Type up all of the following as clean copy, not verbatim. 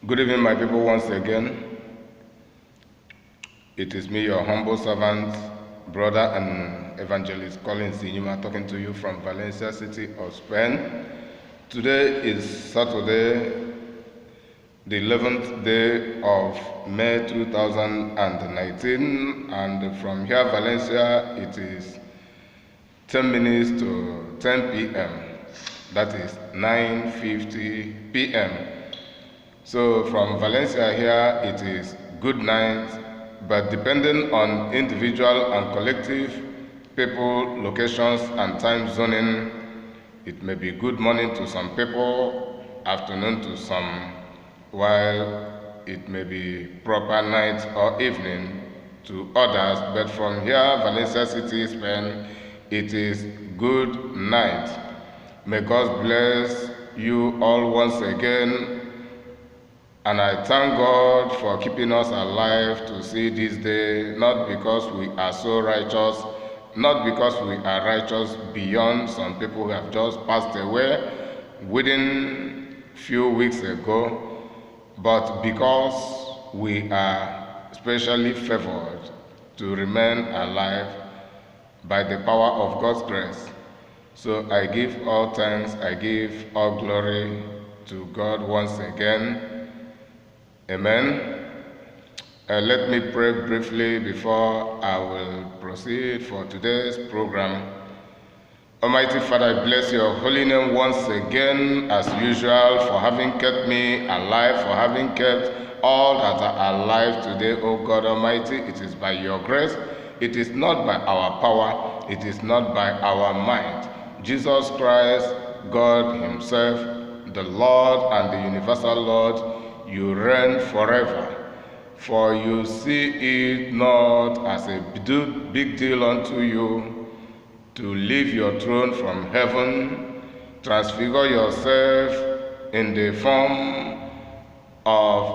Good evening, my people, once again. It is me, your humble servant, brother and evangelist Colin Sinima, talking to you from Valencia, city of Spain. Today is Saturday, the 11th day of May 2019, and from here, Valencia, it is 10 minutes to 10 p.m. That is 9:50 p.m. So from Valencia here, it is good night, but depending on individual and collective people, locations, and time zoning, it may be good morning to some people, afternoon to some, while it may be proper night or evening to others. But from here, Valencia City, Spain, it is good night. May God bless you all once again. And I thank God for keeping us alive to see this day, not because we are so righteous, not because we are righteous beyond some people who have just passed away within few weeks ago, but because we are specially favored to remain alive by the power of God's grace. So I give all thanks, I give all glory to God once again. Amen. Let me pray briefly before I will proceed for today's program. Almighty Father, I bless your holy name once again, as usual, for having kept me alive, for having kept all that are alive today, O God Almighty. It is by your grace. It is not by our power. It is not by our might. Jesus Christ, God himself, the Lord and the universal Lord, you reign forever. For you see it not as a big deal unto you to leave your throne from heaven, transfigure yourself in the form of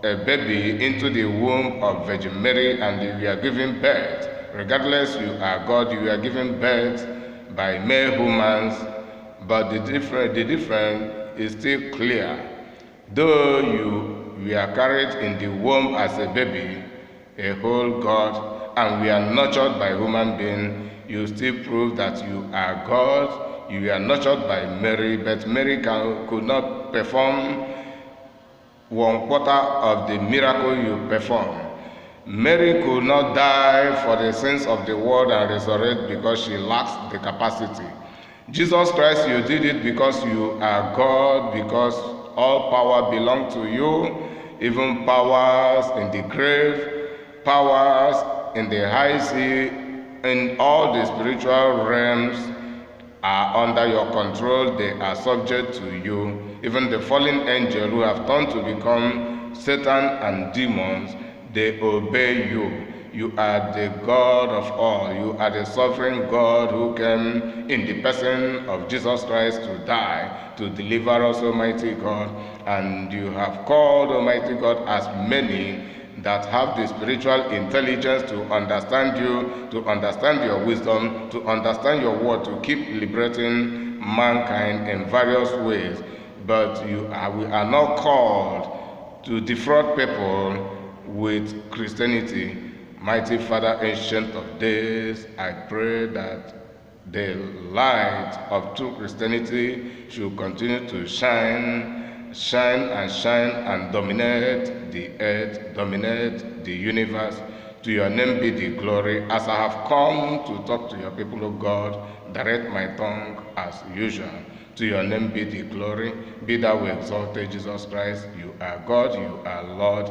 a baby into the womb of Virgin Mary, and you are giving birth. Regardless, you are God, you are giving birth by mere humans, but the difference is still clear. Though you were carried in the womb as a baby, a whole God, and we are nurtured by human beings, you still prove that you are God. You are nurtured by Mary, but Mary could not perform 1/4 of the miracle you perform. Mary could not die for the sins of the world and resurrect because she lacks the capacity. Jesus Christ, you did it because you are God, because all power belongs to you, even powers in the grave, powers in the high sea, in all the spiritual realms are under your control. They are subject to you. Even the fallen angels who have turned to become Satan and demons, they obey you. You are the God of all. You are the sovereign God who came in the person of Jesus Christ to die, to deliver us, Almighty God. And you have called, Almighty God, as many that have the spiritual intelligence to understand you, to understand your wisdom, to understand your word, to keep liberating mankind in various ways. But we are not called to defraud people with Christianity. Mighty Father, Ancient of Days, I pray that the light of true Christianity should continue to shine and dominate the earth, dominate the universe. To your name be the glory. As I have come to talk to your people, of God, direct my tongue as usual. To your name be the glory. Be thou exalted, Jesus Christ. You are God, you are Lord.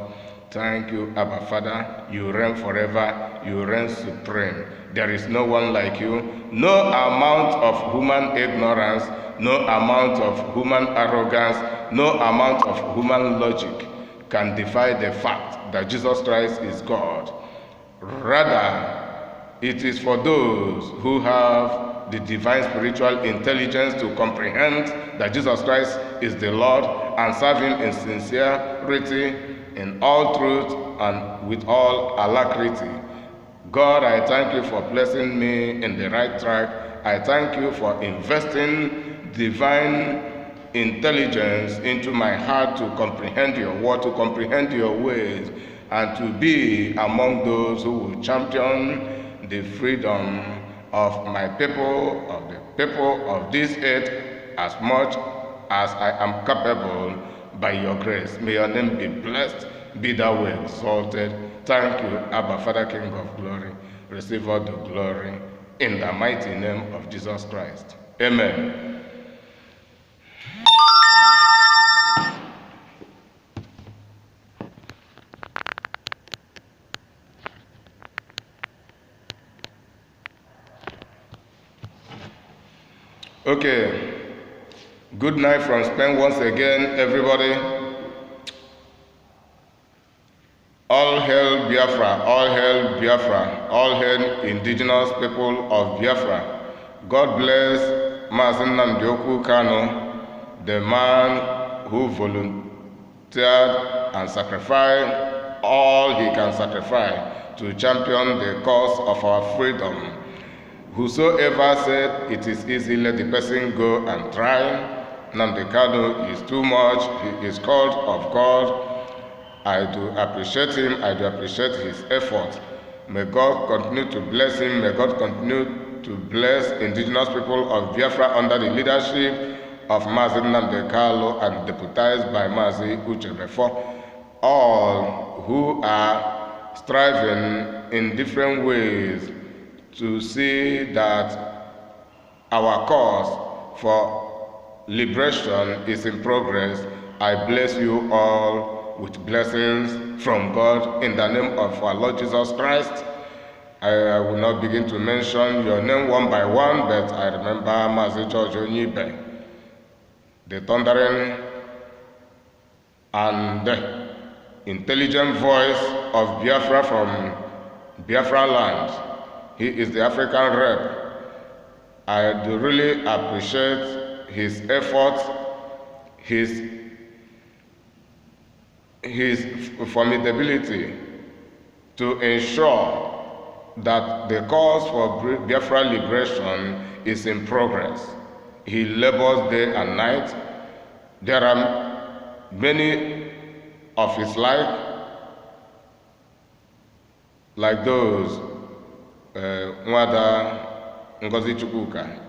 Thank you, Abba Father. You reign forever. You reign supreme. There is no one like you. No amount of human ignorance, no amount of human arrogance, no amount of human logic can defy the fact that Jesus Christ is God. Rather, it is for those who have the divine spiritual intelligence to comprehend that Jesus Christ is the Lord and serve him in sincerity, in all truth, and with all alacrity. God, I thank you for placing me in the right track. I thank you for investing divine intelligence into my heart to comprehend your word, to comprehend your ways, and to be among those who will champion the freedom of my people, of the people of this earth, as much as I am capable by your grace. May your name be blessed, be thou exalted. Thank you, Abba, Father, King of glory. Receive all the glory in the mighty name of Jesus Christ. Amen. Okay, good night from Spain once again, everybody. All hail Biafra, all hail Biafra, all hail indigenous people of Biafra. God bless Mazen Nnamdi Kanu, the man who volunteered and sacrificed all he can sacrifice to champion the cause of our freedom. Whosoever said it is easy, let the person go and try. Nnamdi Kanu is too much. He is called of God. I do appreciate him. I do appreciate his effort. May God continue to bless him. May God continue to bless indigenous people of Biafra under the leadership of Mazi Nnamdi Kanu and deputized by Mazi Uchebefo. All who are striving in different ways to see that our cause for liberation is in progress. I bless you all with blessings from God in the name of our Lord Jesus Christ. I will not begin to mention your name one by one, but I remember Mazi George Onyibe, the thundering and intelligent voice of Biafra from Biafra land. He is the African rep. I do really appreciate his efforts, his formidability to ensure that the cause for Biafra liberation is in progress. He labors day and night. There are many of his like those Nwada Ngozi Chukwuka,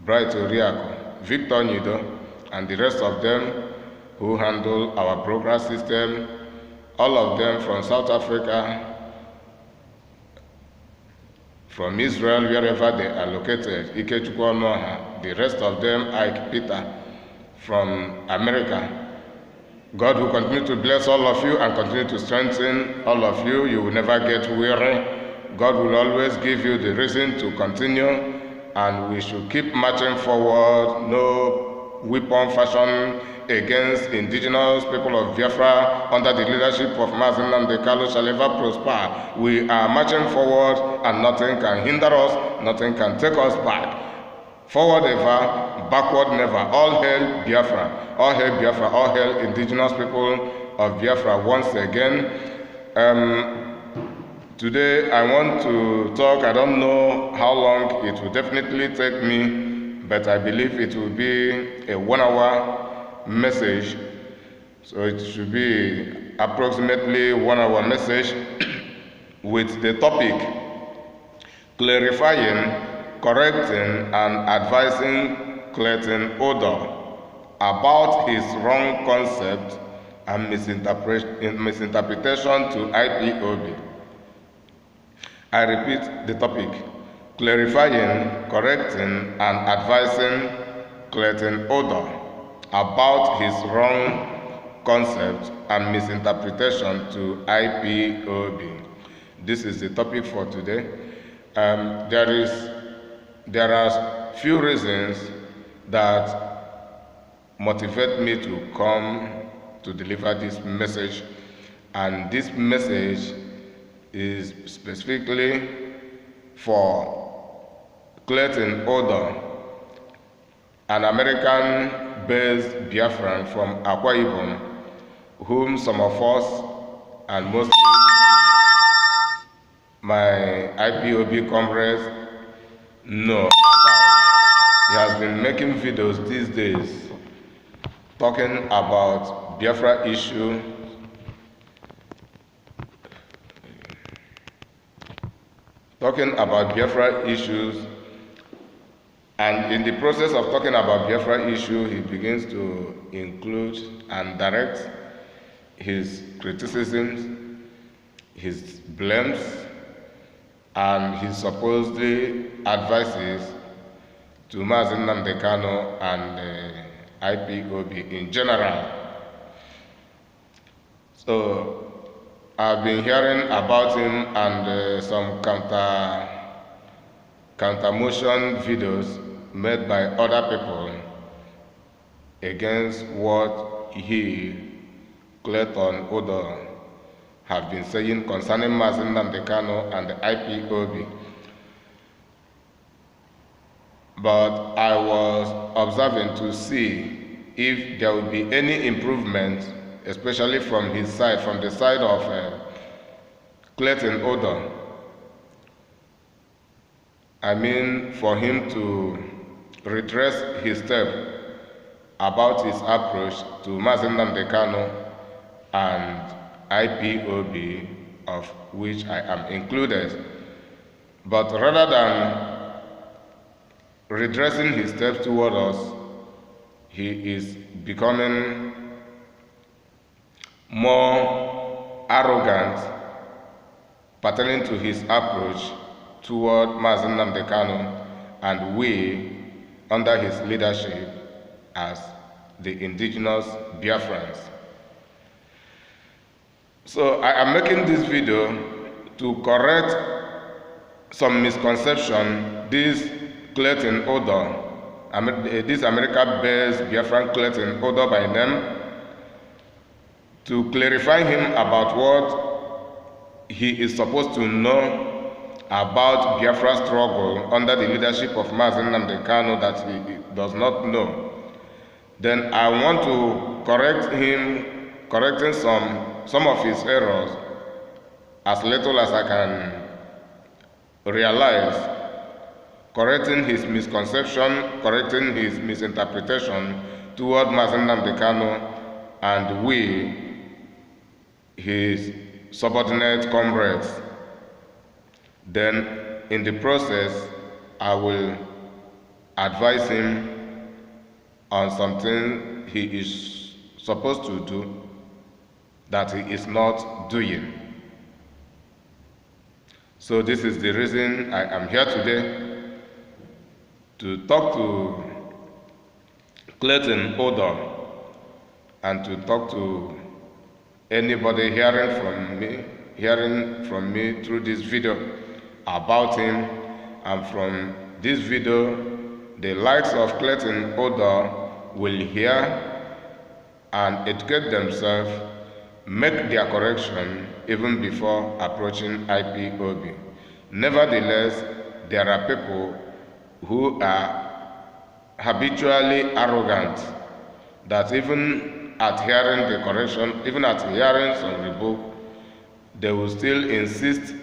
Bright Oriako, Victor Udoh, and the rest of them who handle our program system, all of them from South Africa, from Israel, wherever they are located, Ikechukwu Onoha, the rest of them, Ike Peter, from America. God will continue to bless all of you and continue to strengthen all of you. You will never get weary. God will always give you the reason to continue, and we should keep marching forward. No weapon fashioned against indigenous people of Biafra under the leadership of Mazi Nnamdi Kanu shall ever prosper. We are marching forward, and nothing can hinder us, nothing can take us back. Forward ever, backward never. All hail Biafra, all hail Biafra, all hail indigenous people of Biafra once again. Today I want to talk, I don't know how long it will definitely take me, but I believe it will be a 1 hour message. So it should be approximately 1 hour message with the topic Clarifying, Correcting and Advising Clayton Udoh about his wrong concept and misinterpretation to Ipob. I repeat the topic: Clarifying, Correcting and Advising Clayton Udoh about his wrong concept and misinterpretation to Ipob. This is the topic for today. There are few reasons that motivate me to come to deliver this message, and this message is specifically for Clayton Udoh, an American-based Biafran from Akwa Ibom, whom some of us, and mostly my Ipob comrades, know about. He has been making videos these days talking about Biafra issue, issues, and in the process of talking about Biafra issue, he begins to include and direct his criticisms, his blames, and his supposedly advices to Mazen Nnamdi Kanu and Ipob in general. So I've been hearing about him and some counter motion videos made by other people against what he, Clayton, Udoh, have been saying concerning Mazen Nnamdi Kanu and the Ipob. But I was observing to see if there would be any improvement, especially from his side, from the side of Clayton Udoh. I mean, for him to retrace his step about his approach to Mazen Nnamdi Kanu and Ipob, of which I am included. But rather than redressing his steps toward us, he is becoming more arrogant pertaining to his approach toward Mazen Nnamdi Kanu and we under his leadership as the indigenous Biafrans. So I am making this video to correct some misconception this Clayton Udoh, this America-based Biafran Clayton Udoh by name, to clarify him about what he is supposed to know about Biafra struggle under the leadership of Mazen Nnamdi Kanu that he does not know. Then I want to correct him, correcting some of his errors as little as I can realize, correcting his misconception, correcting his misinterpretation toward Mazen Nnamdi Kanu and we, his subordinate comrades. Then, in the process, I will advise him on something he is supposed to do that he is not doing. So this is the reason I am here today, to talk to Clayton Udoh and to talk to anybody hearing from me through this video about him. And from this video, the likes of Clayton Udoh will hear and educate themselves, make their correction even before approaching Ipob. Nevertheless, there are people who are habitually arrogant, that even at hearing the correction, even at hearing some rebuke, they will still insist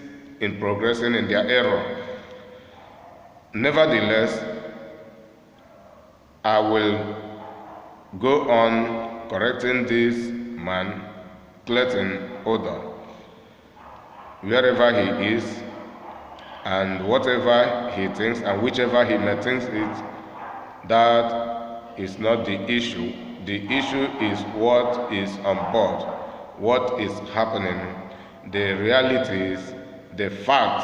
in progressing in their error. Nevertheless, I will go on correcting this man, Clayton Udoh, wherever he is, and whatever he thinks and whichever he may think it, that is not the issue. The issue is what is on board, what is happening, the realities, the fact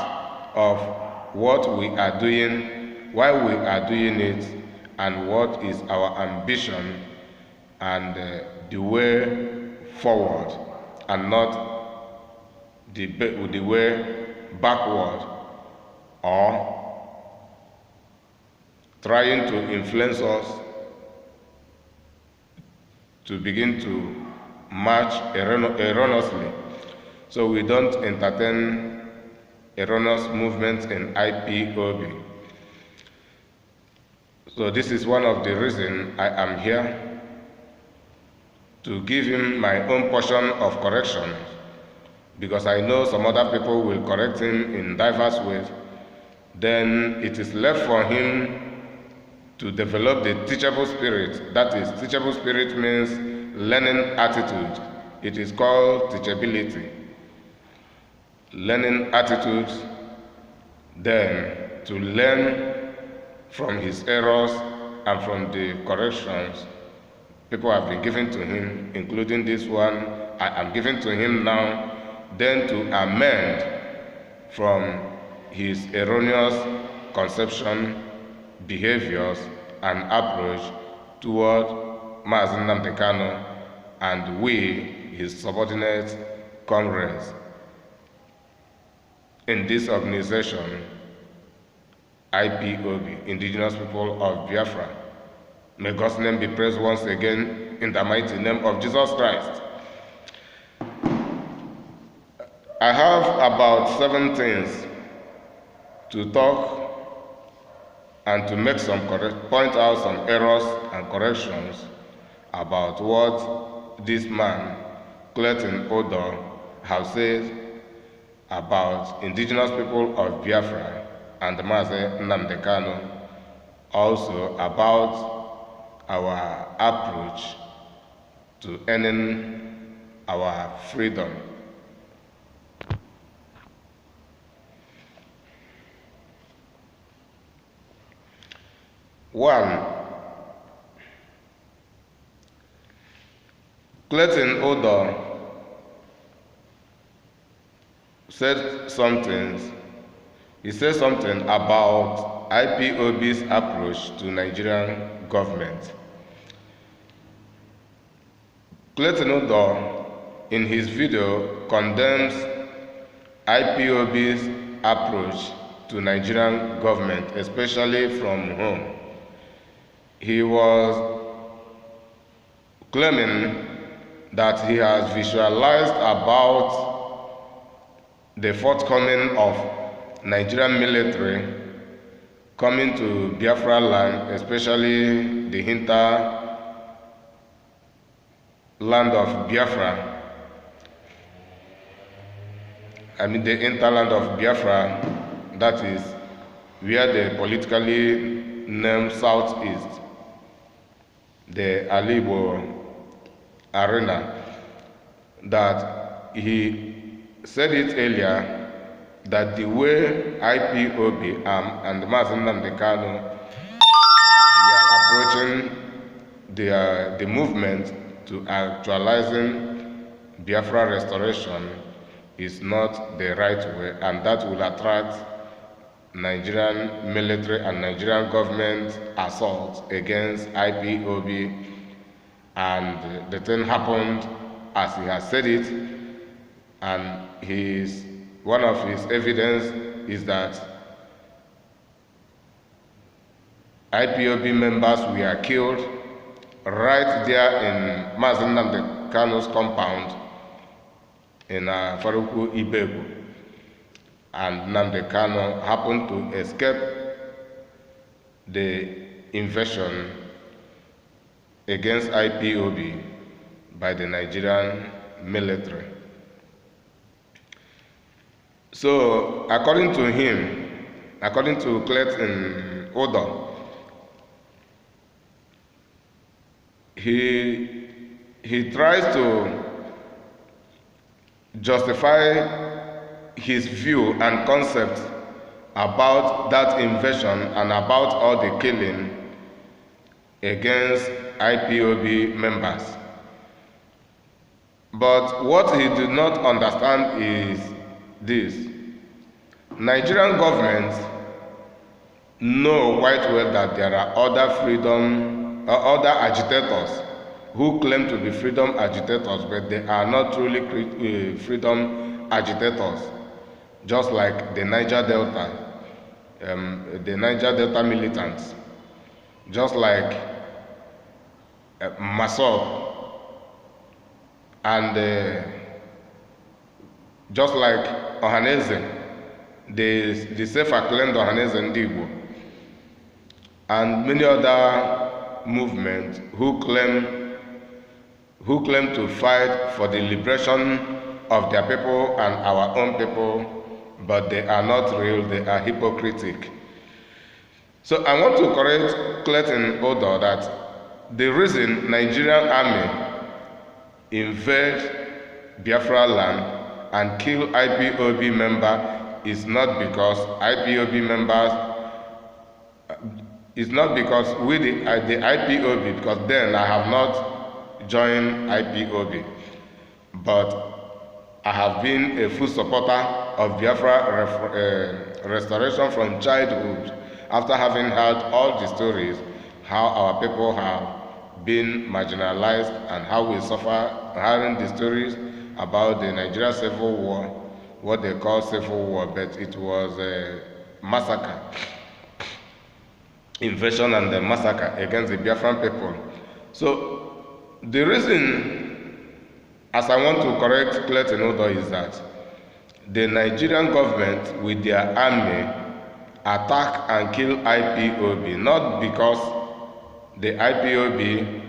of what we are doing, why we are doing it, and what is our ambition and the way forward, and not the way backward, or trying to influence us to begin to march erroneously. So we don't entertain erroneous movements in Ipob. So this is one of the reasons I am here, to give him my own portion of correction, because I know some other people will correct him in diverse ways. Then it is left for him to develop the teachable spirit. That is, teachable spirit means learning attitude. It is called teachability. Learning attitude, then to learn from his errors and from the corrections people have been given to him, including this one I am giving to him now, then to amend from his erroneous conception, behaviors, and approach toward Mazi Nnamdi Kanu and we, his subordinate comrades in this organization, Ipob, Indigenous People of Biafra. May God's name be praised once again in the mighty name of Jesus Christ. I have about 7 things to talk and to make point out some errors and corrections about what this man, Clayton Udoh, has said about indigenous people of Biafra and Mazi Nnamdi Kanu, also about our approach to earning our freedom. One, Clayton Udoh said something. He said something about IPOB's approach to Nigerian government. Clayton Udoh, in his video, condemns IPOB's approach to Nigerian government, especially from home. He was claiming that he has visualized about the forthcoming of Nigerian military coming to Biafra land, especially the hinterland of Biafra. I mean the hinterland of Biafra, that is where the politically named Southeast, the Alibo arena, that he said it earlier, that the way IPOB and Mazi Nnamdi Kanu are approaching the movement to actualizing Biafra restoration is not the right way, and that will attract Nigerian military and Nigerian government assault against IPOB, and the thing happened as he has said it, and one of his evidence is that IPOB members were killed right there in Mazi Nnamdi Kanu's compound in Faruku Ibegu, and Nnamdi Kanu happened to escape the invasion against IPOB by the Nigerian military. So, according to him, according to Clayton Udoh, he tries to justify his view and concept about that invasion and about all the killing against IPOB members. But what he did not understand is this: Nigerian government know quite well that there are other agitators who claim to be freedom agitators, but they are not truly freedom agitators, just like the Niger Delta militants, just like Masop, and just like Ohaneze, the self-acclaimed Ohaneze Ndigbo, and many other movements who claim to fight for the liberation of their people and our own people, but they are not real, they are hypocritic. So I want to correct Clayton Udoh that the reason Nigerian army invade Biafra land and kill IPOB member is not because IPOB members, it's not because we the IPOB, because then I have not joined IPOB, but I have been a full supporter of Biafra restoration from childhood, after having heard all the stories, how our people have been marginalized and how we suffer, hearing the stories about the Nigeria Civil War, what they call Civil War, but it was a massacre, invasion and the massacre against the Biafran people. So the reason, as I want to correct Clayton Udoh, is that the Nigerian government with their army attack and kill IPOB, not because the IPOB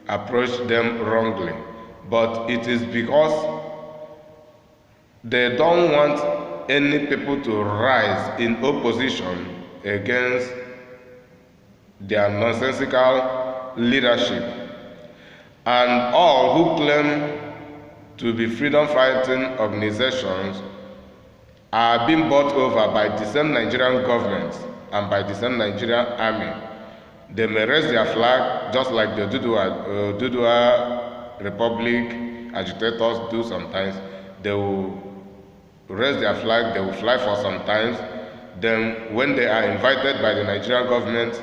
approached them wrongly, but it is because they don't want any people to rise in opposition against their nonsensical leadership. And all who claim to be freedom fighting organizations are being bought over by the same Nigerian government and by the same Nigerian army. They may raise their flag just like the Udoh Republic agitators do sometimes. They will raise their flag, they will fly for some time. Then when they are invited by the Nigerian government,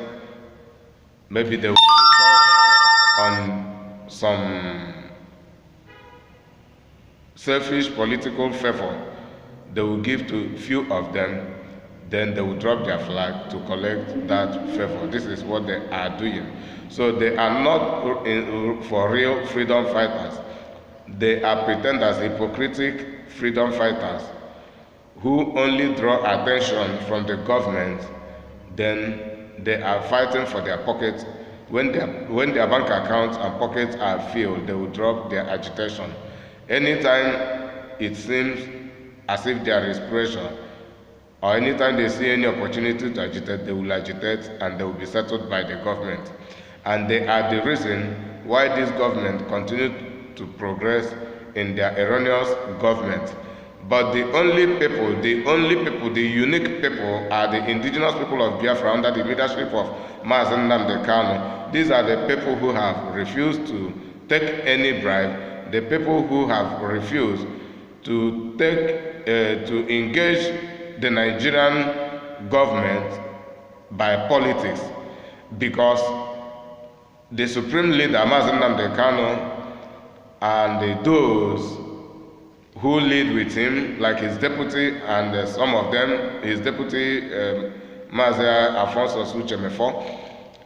maybe they will discuss on some selfish political favor they will give to few of them, then they will drop their flag to collect that favor. This is what they are doing. So they are not for real freedom fighters. They are pretenders, hypocritic freedom fighters who only draw attention from the government. Then they are fighting for their pockets. When their bank accounts and pockets are filled, they will drop their agitation. Anytime it seems as if there is pressure, or anytime they see any opportunity to agitate, they will agitate and they will be settled by the government. And they are the reason why this government continues to progress in their erroneous government. But the unique people are the indigenous people of Biafra under the leadership of Mazen Nnamdi Kanu. These are the people who have refused to take any bribe, the people who have refused to engage the Nigerian government by politics, because the supreme leader, Mazen Nnamdi Kanu, and those who lead with him, like his deputy and some of them, his deputy, Mazen Alfonso Suchemefo,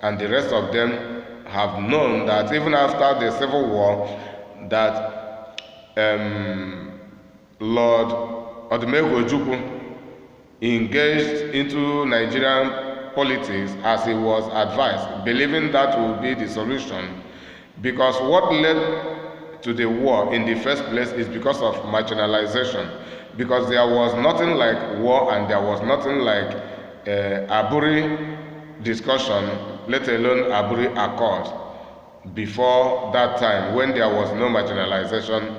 and the rest of them have known that even after the Civil War, that Lord Odumegwu Ojukwu engaged into Nigerian politics as he was advised, believing that would be the solution, because what led to the war in the first place is because of marginalization, because there was nothing like war and there was nothing like Aburi discussion, let alone Aburi Accord, before that time, when there was no marginalization,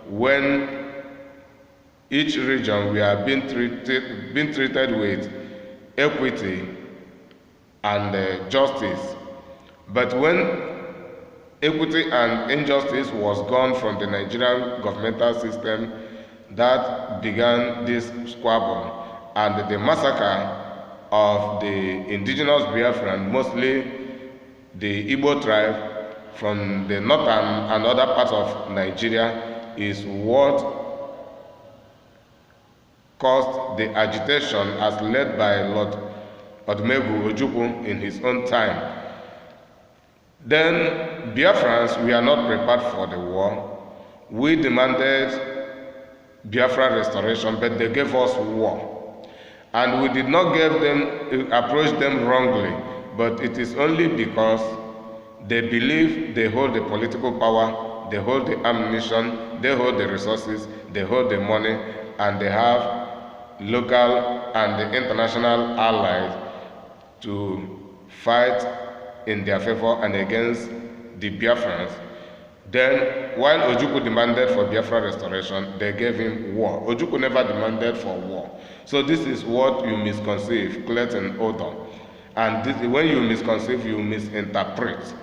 when each region we are being treated with equity and justice. But when equity and injustice was gone from the Nigerian governmental system, that began this squabble and the massacre of the indigenous Biafran, mostly the Igbo tribe from the north and other parts of Nigeria, is what caused the agitation as led by Lord Odumegwu Ojukwu in his own time. Then Biafrans, we are not prepared for the war. We demanded Biafra restoration, but they gave us war. And we did not approach them wrongly, but it is only because they believe they hold the political power, they hold the ammunition, they hold the resources, they hold the money, and they have local and international allies to fight in their favor and against the Biafrans. Then, while Ojukwu demanded for Biafra restoration, they gave him war. Ojukwu never demanded for war. So this is what you misconceive, Clayton, Udoh. And when you misconceive, you misinterpret.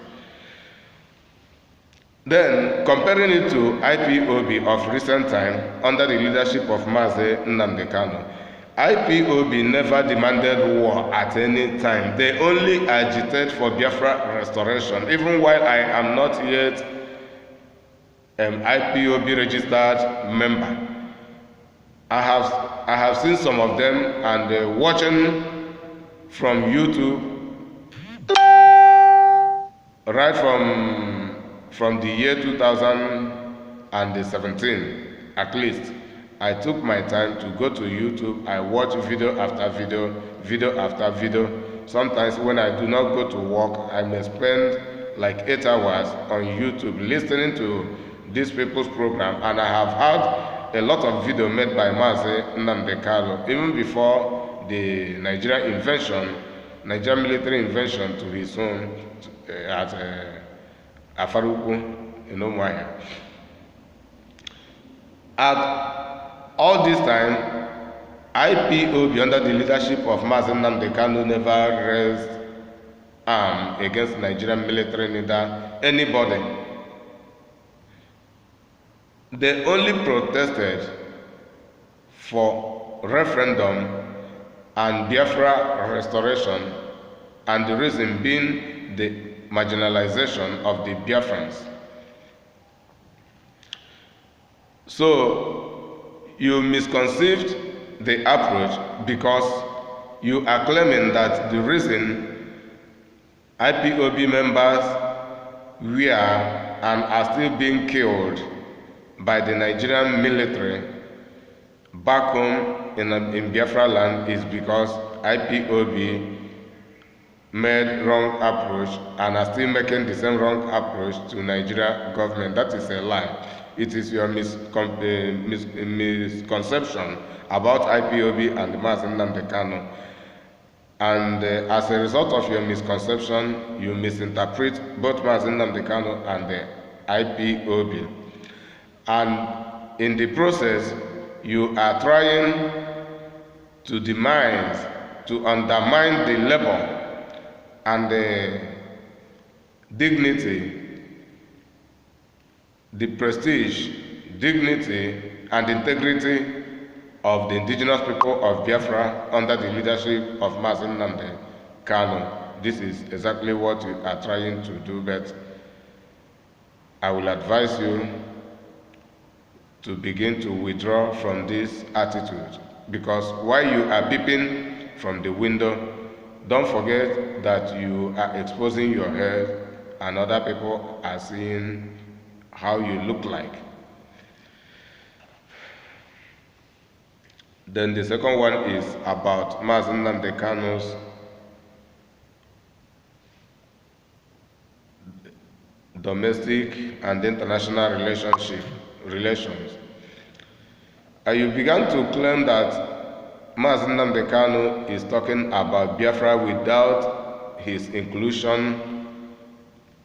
Then, comparing it to IPOB of recent time, under the leadership of Mazi Nnamdi Kanu, IPOB never demanded war at any time. They only agitated for Biafra restoration, even while I am not yet an IPOB registered member. I have seen some of them and watching from YouTube right from the year 2017 at least. I took my time to go to YouTube. I watch video after video, video after video. Sometimes when I do not go to work, I may spend like 8 hours on YouTube listening to these people's program, and I have had a lot of video made by Mazi Nnamdi Kanu even before the Nigerian military invention to his home at Afaruku in Umuahia. At all this time, IPOB under the leadership of Mazi Nnamdi Kanu never raised arm against Nigerian military, neither anybody. They only protested for referendum and Biafra restoration, and the reason being the marginalization of the Biafrans. So you misconceived the approach because you are claiming that the reason IPOB members were and are still being killed by the Nigerian military back home in Biafra land is because IPOB made wrong approach and are still making the same wrong approach to Nigeria government. That is a lie. It is your misconception about IPOB and Mazi Nnamdi Kanu. And as a result of your misconception, you misinterpret both Mazi Nnamdi Kanu and the IPOB. And in the process, you are trying to undermine the labor and the dignity, the prestige, dignity, and integrity of the indigenous people of Biafra under the leadership of Mazi Nnamdi Kanu. This is exactly what you are trying to do, but I will advise you to begin to withdraw from this attitude, because while you are peeping from the window, don't forget that you are exposing your head and other people are seeing how you look like. Then the second one is about Mazi Nnamdi Kanu's domestic and international relations. You began to claim that Mazi Nnamdi Kanu is talking about Biafra without his inclusion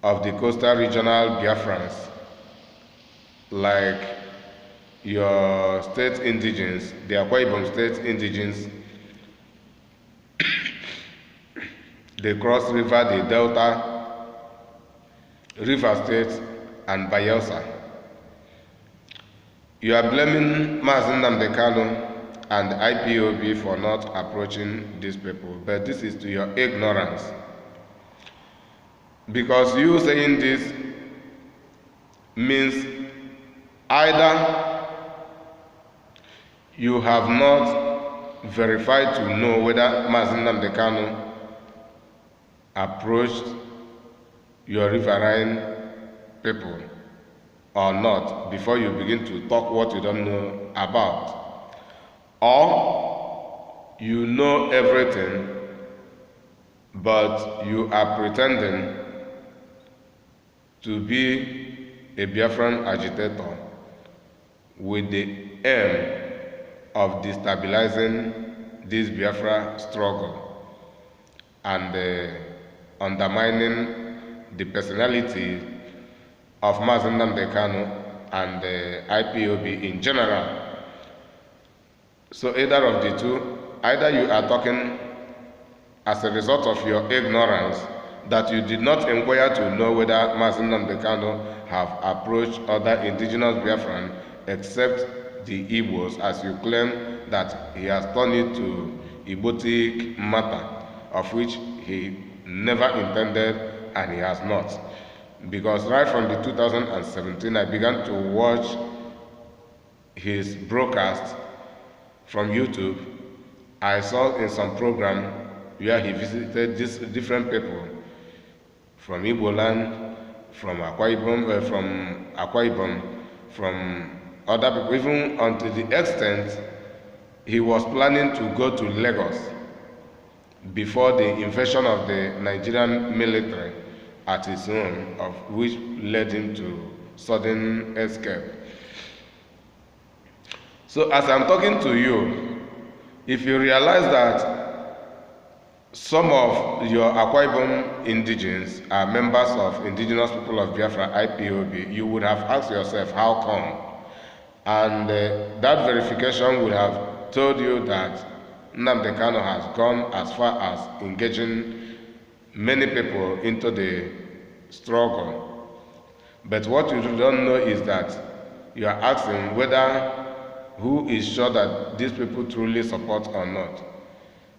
of the coastal regional Biafrans, like your state indigenes, the Akwa Ibom state indigenes, the Cross River, the Delta, River State, and Bayelsa. You are blaming Mazi Nnamdi Kanu and IPOB for not approaching these people, but this is to your ignorance. Because you saying this means either you have not verified to know whether Mazi Nnamdi Kanu approached your riverine people or not before you begin to talk what you don't know about, or you know everything but you are pretending to be a Biafran agitator with the aim of destabilizing this Biafra struggle and undermining the personality of Mazi Nnamdi Kanu and the IPOB in general. So either of the two, either you are talking as a result of your ignorance that you did not inquire to know whether Mazi Nnamdi Kanu have approached other indigenous Biafran except the Igbos, as you claim that he has turned it to Igbotic matter, of which he never intended and he has not. Because right from the 2017, I began to watch his broadcast from YouTube. I saw in some program where he visited these different people from Igbo land, from Akwa Ibom, from other people, even unto the extent he was planning to go to Lagos before the invasion of the Nigerian military at his home, of which led him to sudden escape. So as I'm talking to you, if you realize that some of your Akwa Ibom indigenes are members of Indigenous People of Biafra, IPOB, you would have asked yourself, how come? And that verification would have told you that Nnamdi Kanu has gone as far as engaging many people into the struggle. But what you don't know is that you are asking whether who is sure that these people truly support or not.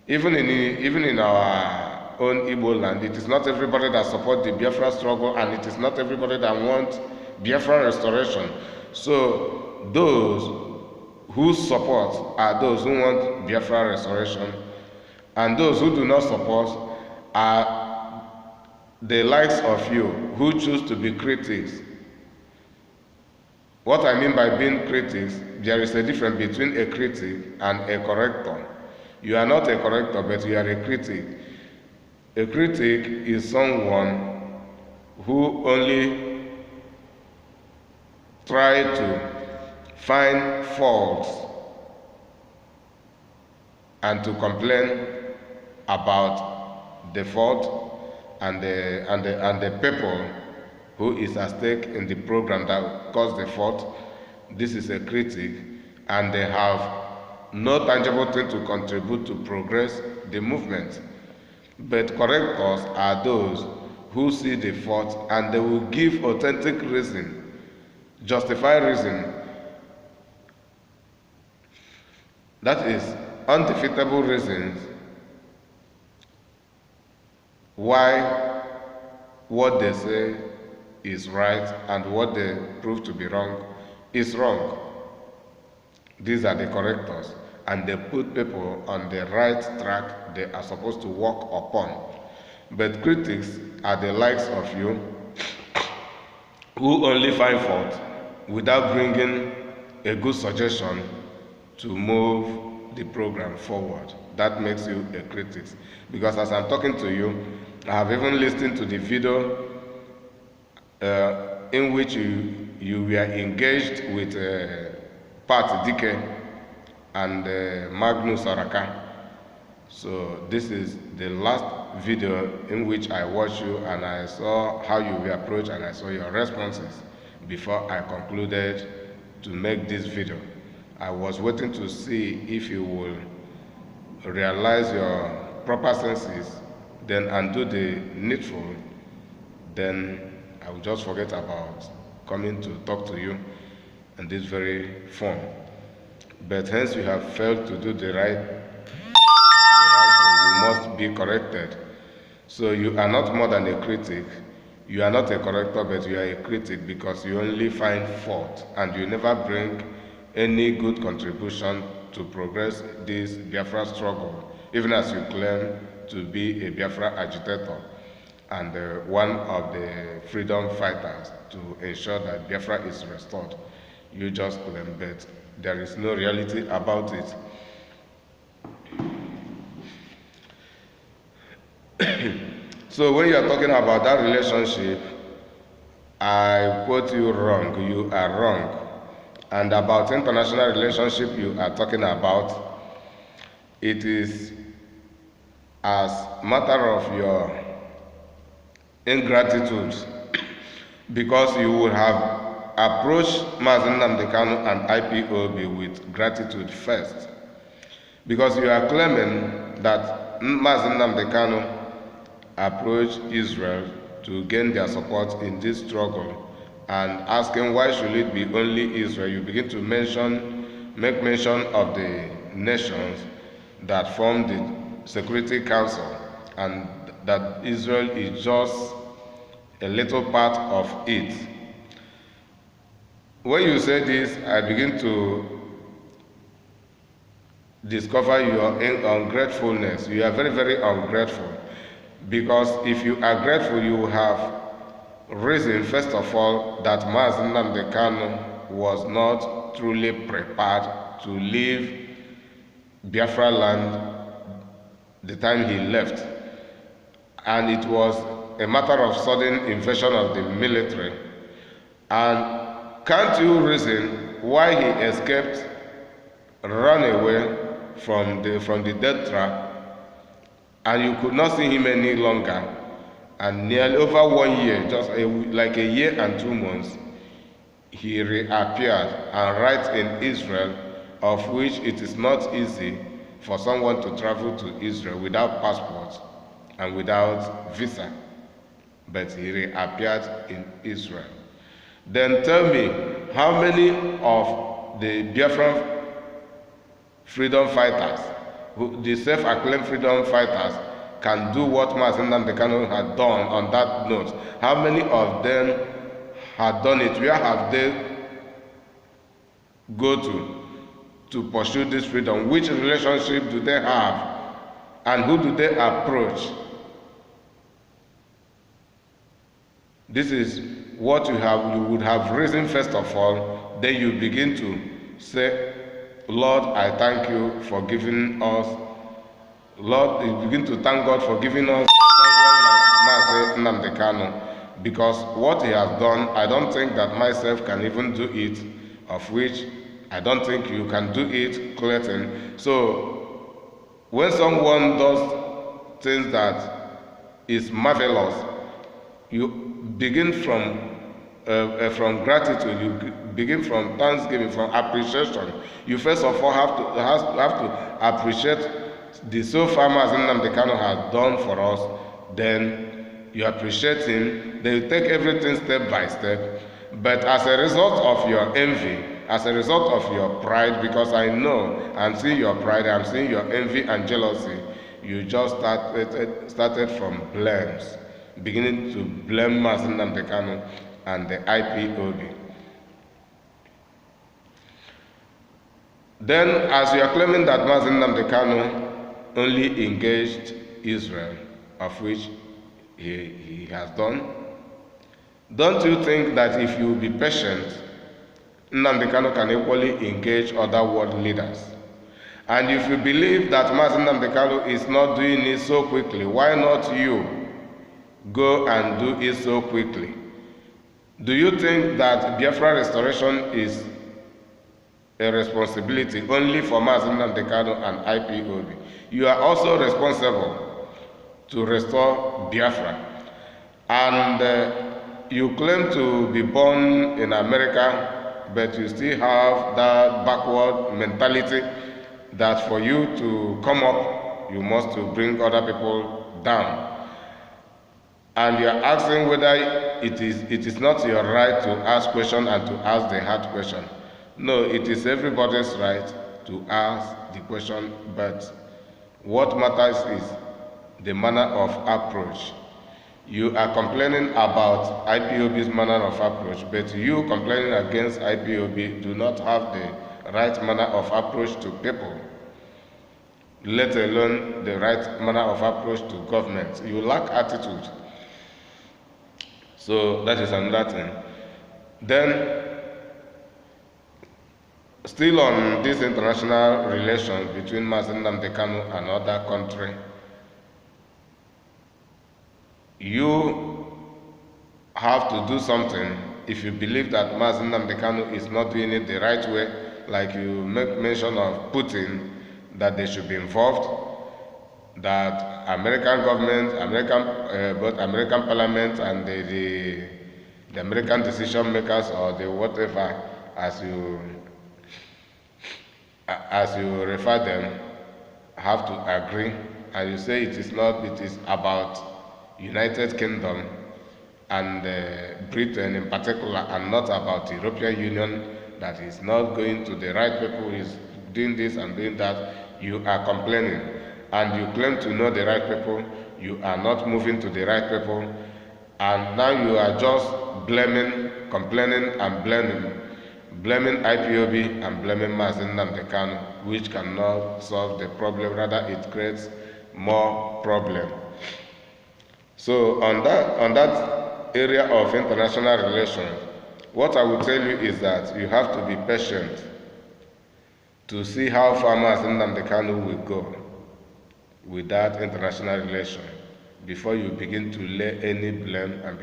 Even in our own Igbo land, it is not everybody that supports the Biafra struggle, and it is not everybody that wants Biafra restoration. So those who support are those who want Biafra restoration, and those who do not support are the likes of you who choose to be critics. What I mean by being critics, there is a difference between a critic and a corrector. You are not a corrector, but you are a critic. A critic is someone who only tries to find faults and to complain about the fault and the people who is at stake in the program that caused the fault. This is a critic, and they have no tangible thing to contribute to progress the movement. But correctors are those who see the fault and they will give authentic reason, justified reason, that is undefeatable reasons why what they say is right and what they prove to be wrong is wrong. These are the correctors, and they put people on the right track they are supposed to walk upon. But critics are the likes of you who only find fault without bringing a good suggestion to move the program forward. That makes you a critic. Because as I'm talking to you, I have even listened to the video in which you were engaged with Pat Dike and Magnus Araka. So this is the last video in which I watched you and I saw how you were approached and I saw your responses before I concluded to make this video. I was waiting to see if you will realize your proper senses, then undo the needful, then I will just forget about coming to talk to you in this very form. But hence you have failed to do the right thing, you must be corrected. So you are not more than a critic. You are not a corrector, but you are a critic because you only find fault and you never bring any good contribution to progress this Biafra struggle, even as you claim to be a Biafra agitator and one of the freedom fighters to ensure that Biafra is restored. You just claim, but there is no reality about it. So when you are talking about that relationship, I quote you wrong, you are wrong. And about international relationship you are talking about, it is as matter of your ingratitude, because you would have approached Mazi Nnamdi Kanu and IPOB with gratitude first, because you are claiming that Mazi Nnamdi Kanu approached Israel to gain their support in this struggle, and asking why should it be only Israel. You begin to make mention of the nations that form the Security Council, and that Israel is just a little part of it. When you say this, I begin to discover your ungratefulness. You are very, very ungrateful, because if you are grateful, you have reason, first of all, that Mazi Nnamdi Kanu was not truly prepared to leave Biafra land the time he left, and it was a matter of sudden invasion of the military. And can't you reason why he escaped, ran away from the death trap, and you could not see him any longer? And nearly over 1 year, just like a year and 2 months, he reappeared, and right in Israel, of which it is not easy for someone to travel to Israel without passport and without visa, but he reappeared in Israel. Then tell me, how many of the Biafran freedom fighters, the self-acclaimed freedom fighters, can do what Mazi Nnamdi Kanu had done on that note? How many of them had done it? Where have they go to pursue this freedom? Which relationship do they have? And who do they approach? This is what you would have reason first of all. Then you begin to say, Lord, I thank you for giving us. Lord, you begin to thank God for giving us someone like Mazi Nnamdi Kanu, because what he has done, I don't think that myself can even do it, of which I don't think you can do it, Clayton. So when someone does things that is marvelous, you begin from gratitude, you begin from thanksgiving, from appreciation. You first of all have to appreciate the so far Mazi Nnamdi Kanu has done for us. Then you appreciate him. Then you take everything step by step. But as a result of your envy, as a result of your pride, because I know I'm seeing your pride, I'm seeing your envy and jealousy, you just started from blames, beginning to blame Mazi Nnamdi Kanu and the IPOB. Then, as you are claiming that Mazi Nnamdi Kanu only engaged Israel, of which he has done, don't you think that if you be patient, Nnamdi Kanu can equally engage other world leaders? And if you believe that Mazi Nnamdi Kanu is not doing it so quickly, why not you go and do it so quickly? Do you think that Biafra restoration is a responsibility only for Mazi Nnamdi Kanu and IPOB? You are also responsible to restore Biafra. And you claim to be born in America, but you still have that backward mentality that for you to come up, you must to bring other people down. And you are asking whether it is not your right to ask question and to ask the hard question. No, it is everybody's right to ask the question, but what matters is the manner of approach. You are complaining about IPOB's manner of approach, but you complaining against IPOB do not have the right manner of approach to people, let alone the right manner of approach to government. You lack attitude. So that is another thing. Then, still on this international relations between Mazi Nnamdi Kanu and other country, you have to do something if you believe that Mazi Nnamdi Kanu is not doing it the right way, like you make mention of Putin, that they should be involved, that American government, both American Parliament and the American decision makers, or the whatever, as you refer them, have to agree, and you say it is not, it is about United Kingdom and Britain in particular, and not about the European Union, that is not going to the right people, is doing this and doing that, you are complaining. And you claim to know the right people, you are not moving to the right people, and now you are just blaming, complaining and blaming IPOB and blaming Mazen Nnamdi Kanu, which cannot solve the problem, rather it creates more problem. So on that area of international relations, what I will tell you is that you have to be patient to see how far Mazen Nnamdi Kanu will go with that international relation before you begin to lay any blame and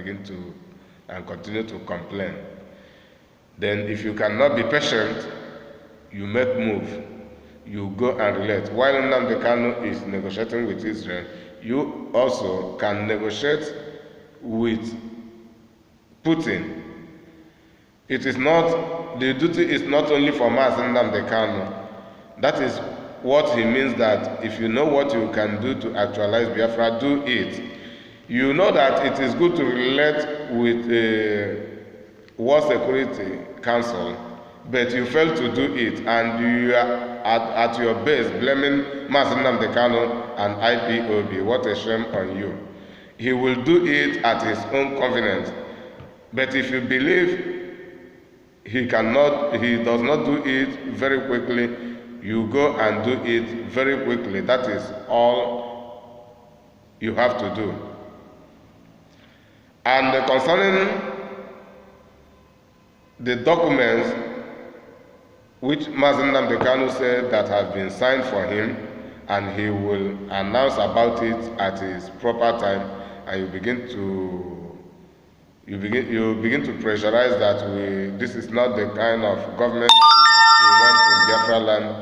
continue to complain. Then if you cannot be patient, you make move. You go and relate. While Nnamdi Kanu is negotiating with Israel, you also can negotiate with Putin. It is not, the duty is not only for Mazen Nnamdi Kanu. That is what he means, that if you know what you can do to actualize Biafra, do it. You know that it is good to relate with a World Security Council, but you fail to do it, and you are at your base blaming Mazen Nnamdi Kanu and IPOB. What a shame on you. He will do it at his own convenience. But if you believe he does not do it very quickly, you go and do it very quickly. That is all you have to do. And concerning the documents which Mazen Nnamdi Kanu said that have been signed for him, and he will announce about it at his proper time, and you begin to pressurize that this is not the kind of government we want in Biafra land,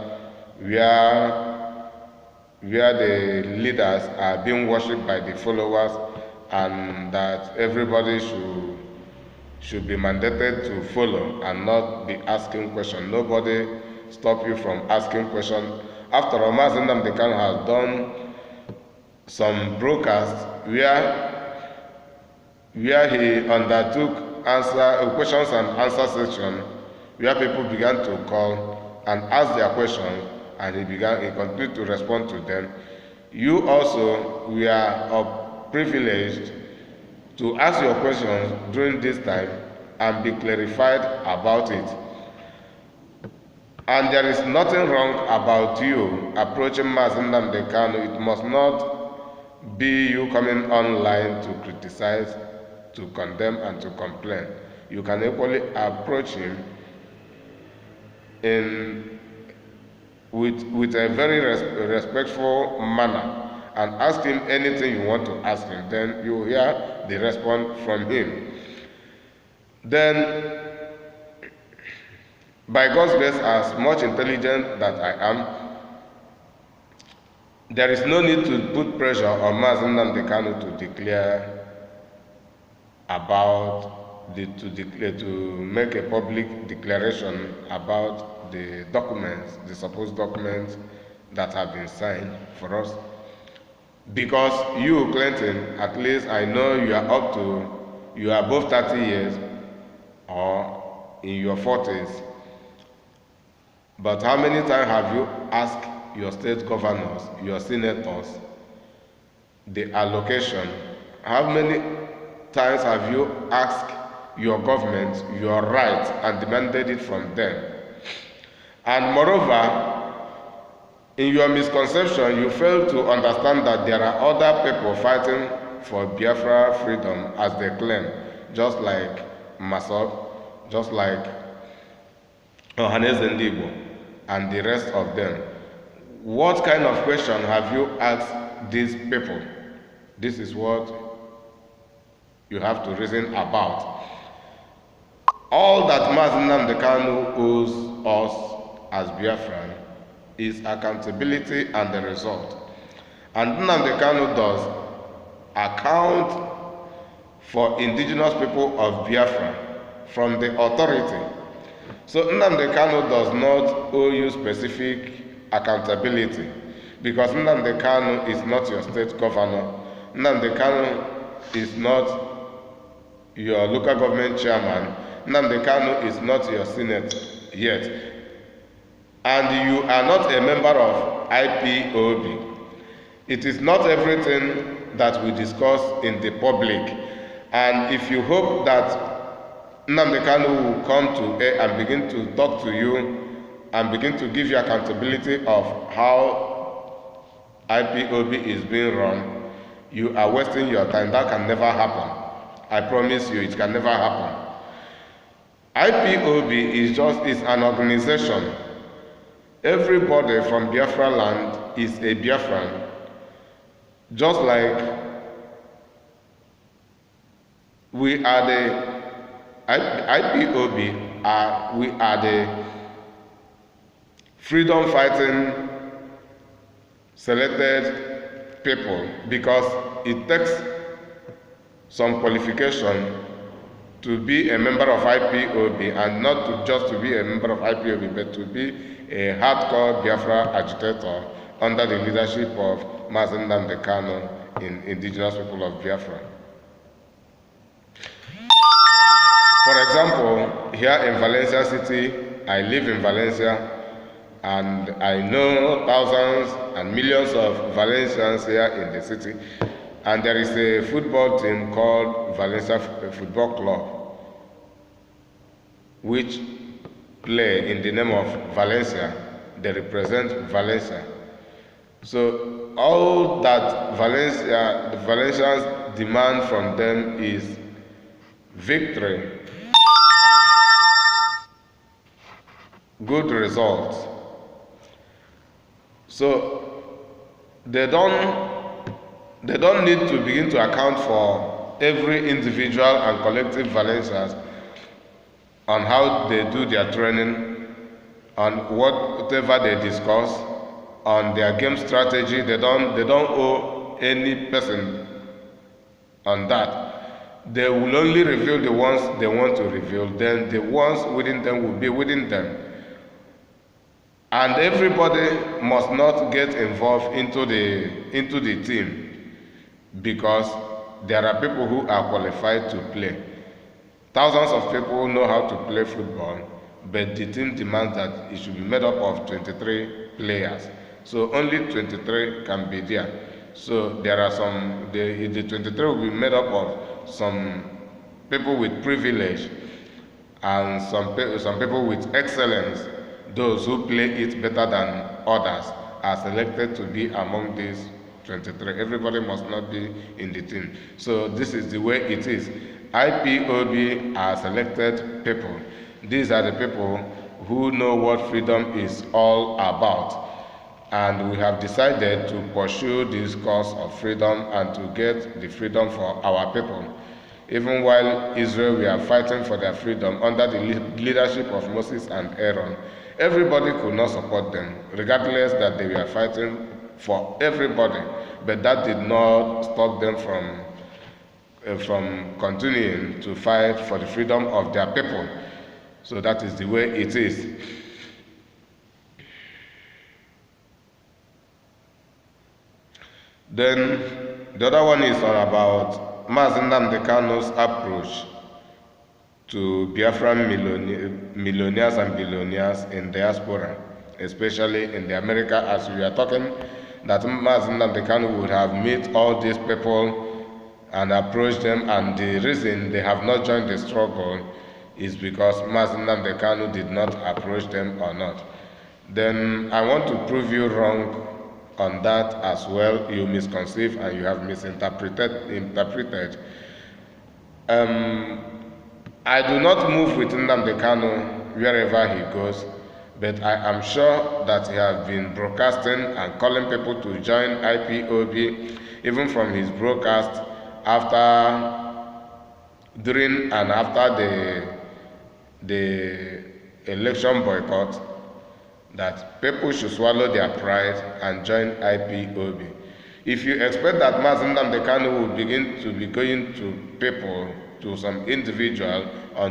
where the leaders are being worshipped by the followers, and that everybody should be mandated to follow and not be asking questions. Nobody stop you from asking questions. After all, Mazen Nnamdi Kanu has done some broadcasts where he undertook questions and answer section, where people began to call and ask their questions, and he continued to respond to them. You also were privileged to ask your questions during this time and be clarified about it. And there is nothing wrong about you approaching Mazen Nnamdi Kanu. It must not be you coming online to criticize, to condemn, and to complain. You can equally approach him with a very respectful manner and ask him anything you want to ask him. Then you will hear the response from him. Then, by God's grace, as much intelligent that I am, there is no need to put pressure on Mazen Nnamdi Kanu to declare about to make a public declaration about the documents, the supposed documents that have been signed for us. Because you, Clayton, at least I know you are above 30 years or in your 40s. But how many times have you asked your state governors, your senators, the allocation? How many times have you asked your government your right and demanded it from them? And moreover, in your misconception, you fail to understand that there are other people fighting for Biafra freedom, as they claim, just like Masop, just like Ohaneze Ndigbo, and the rest of them. What kind of question have you asked these people? This is what you have to reason about. All that Mazen Nnamdi Kanu owes us as Biafran is accountability and the result. And Nnamdi Kanu does account for indigenous people of Biafra from the authority. So Nnamdi Kanu does not owe you specific accountability, because Nnamdi Kanu is not your state governor. Nnamdi Kanu is not your local government chairman. Nnamdi Kanu is not your senate yet. And you are not a member of IPOB. It is not everything that we discuss in the public. And if you hope that Nnamdi Kanu will come to air and begin to talk to you and begin to give you accountability of how IPOB is being run, you are wasting your time. That can never happen. I promise you, it can never happen. IPOB is an organization. Everybody from Biafra land is a Biafran. Just like we are the IPOB, we are the freedom fighting selected people, because it takes some qualification to be a member of IPOB, and not just to be a member of IPOB, but to be a hardcore Biafra agitator under the leadership of Mazen Nnamdi Kanu in indigenous people of Biafra. For example, here in Valencia City, I live in Valencia, and I know thousands and millions of Valencians here in the city. And there is a football team called Valencia Football Club, which play in the name of Valencia. They represent Valencia. So all that the Valencians demand from them is victory, good results. So they don't need to begin to account for every individual and collective Valencians on how they do their training, on whatever they discuss, on their game strategy. They don't owe any person on that. They will only reveal the ones they want to reveal. Then the ones within them will be within them. And everybody must not get involved into the team, because there are people who are qualified to play. Thousands of people know how to play football, but the team demands that it should be made up of 23 players. So only 23 can be there. So there are the 23 will be made up of some people with privilege and some people with excellence. Those who play it better than others are selected to be among these 23. Everybody must not be in the team. So this is the way it is. IPOB are selected people. These are the people who know what freedom is all about. And we have decided to pursue this cause of freedom and to get the freedom for our people. Even while Israel were fighting for their freedom under the leadership of Moses and Aaron, everybody could not support them, regardless that they were fighting for everybody. But that did not stop them from continuing to fight for the freedom of their people. So that is the way it is. Then the other one is all about Mazen Nnamdi Kanu's approach to Biafran millionaires and billionaires in diaspora, especially in the America. As we are talking, that Mazen Nnamdi Kanu would have met all these people and approached them, and the reason they have not joined the struggle is because Mazen Nnamdi Kanu did not approach them or not. Then I want to prove you wrong on that as well. You misconceive and you have misinterpreted. I do not move with Nnamdi Kanu wherever he goes, but I am sure that he has been broadcasting and calling people to join IPOB, even from his broadcast during and after the election boycott, that people should swallow their pride and join IPOB. If you expect that Mazi Nnamdi Kanu will begin to be going to people, to some individual, or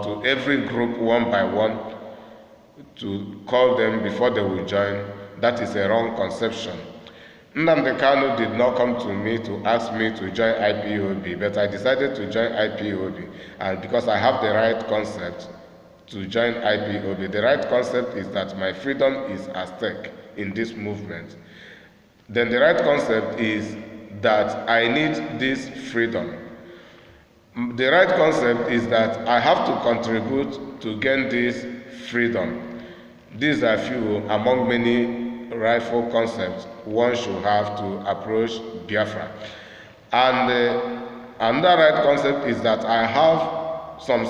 to every group one by one, to call them before they will join, that is a wrong conception. Nnamdi Kanu did not come to me to ask me to join IPOB, but I decided to join IPOB, and because I have the right concept to join IPOB. The right concept is that my freedom is at stake in this movement. Then the right concept is that I need this freedom. The right concept is that I have to contribute to gain this freedom. These are few among many rightful concepts one should have to approach Biafra. And another right concept is that I have some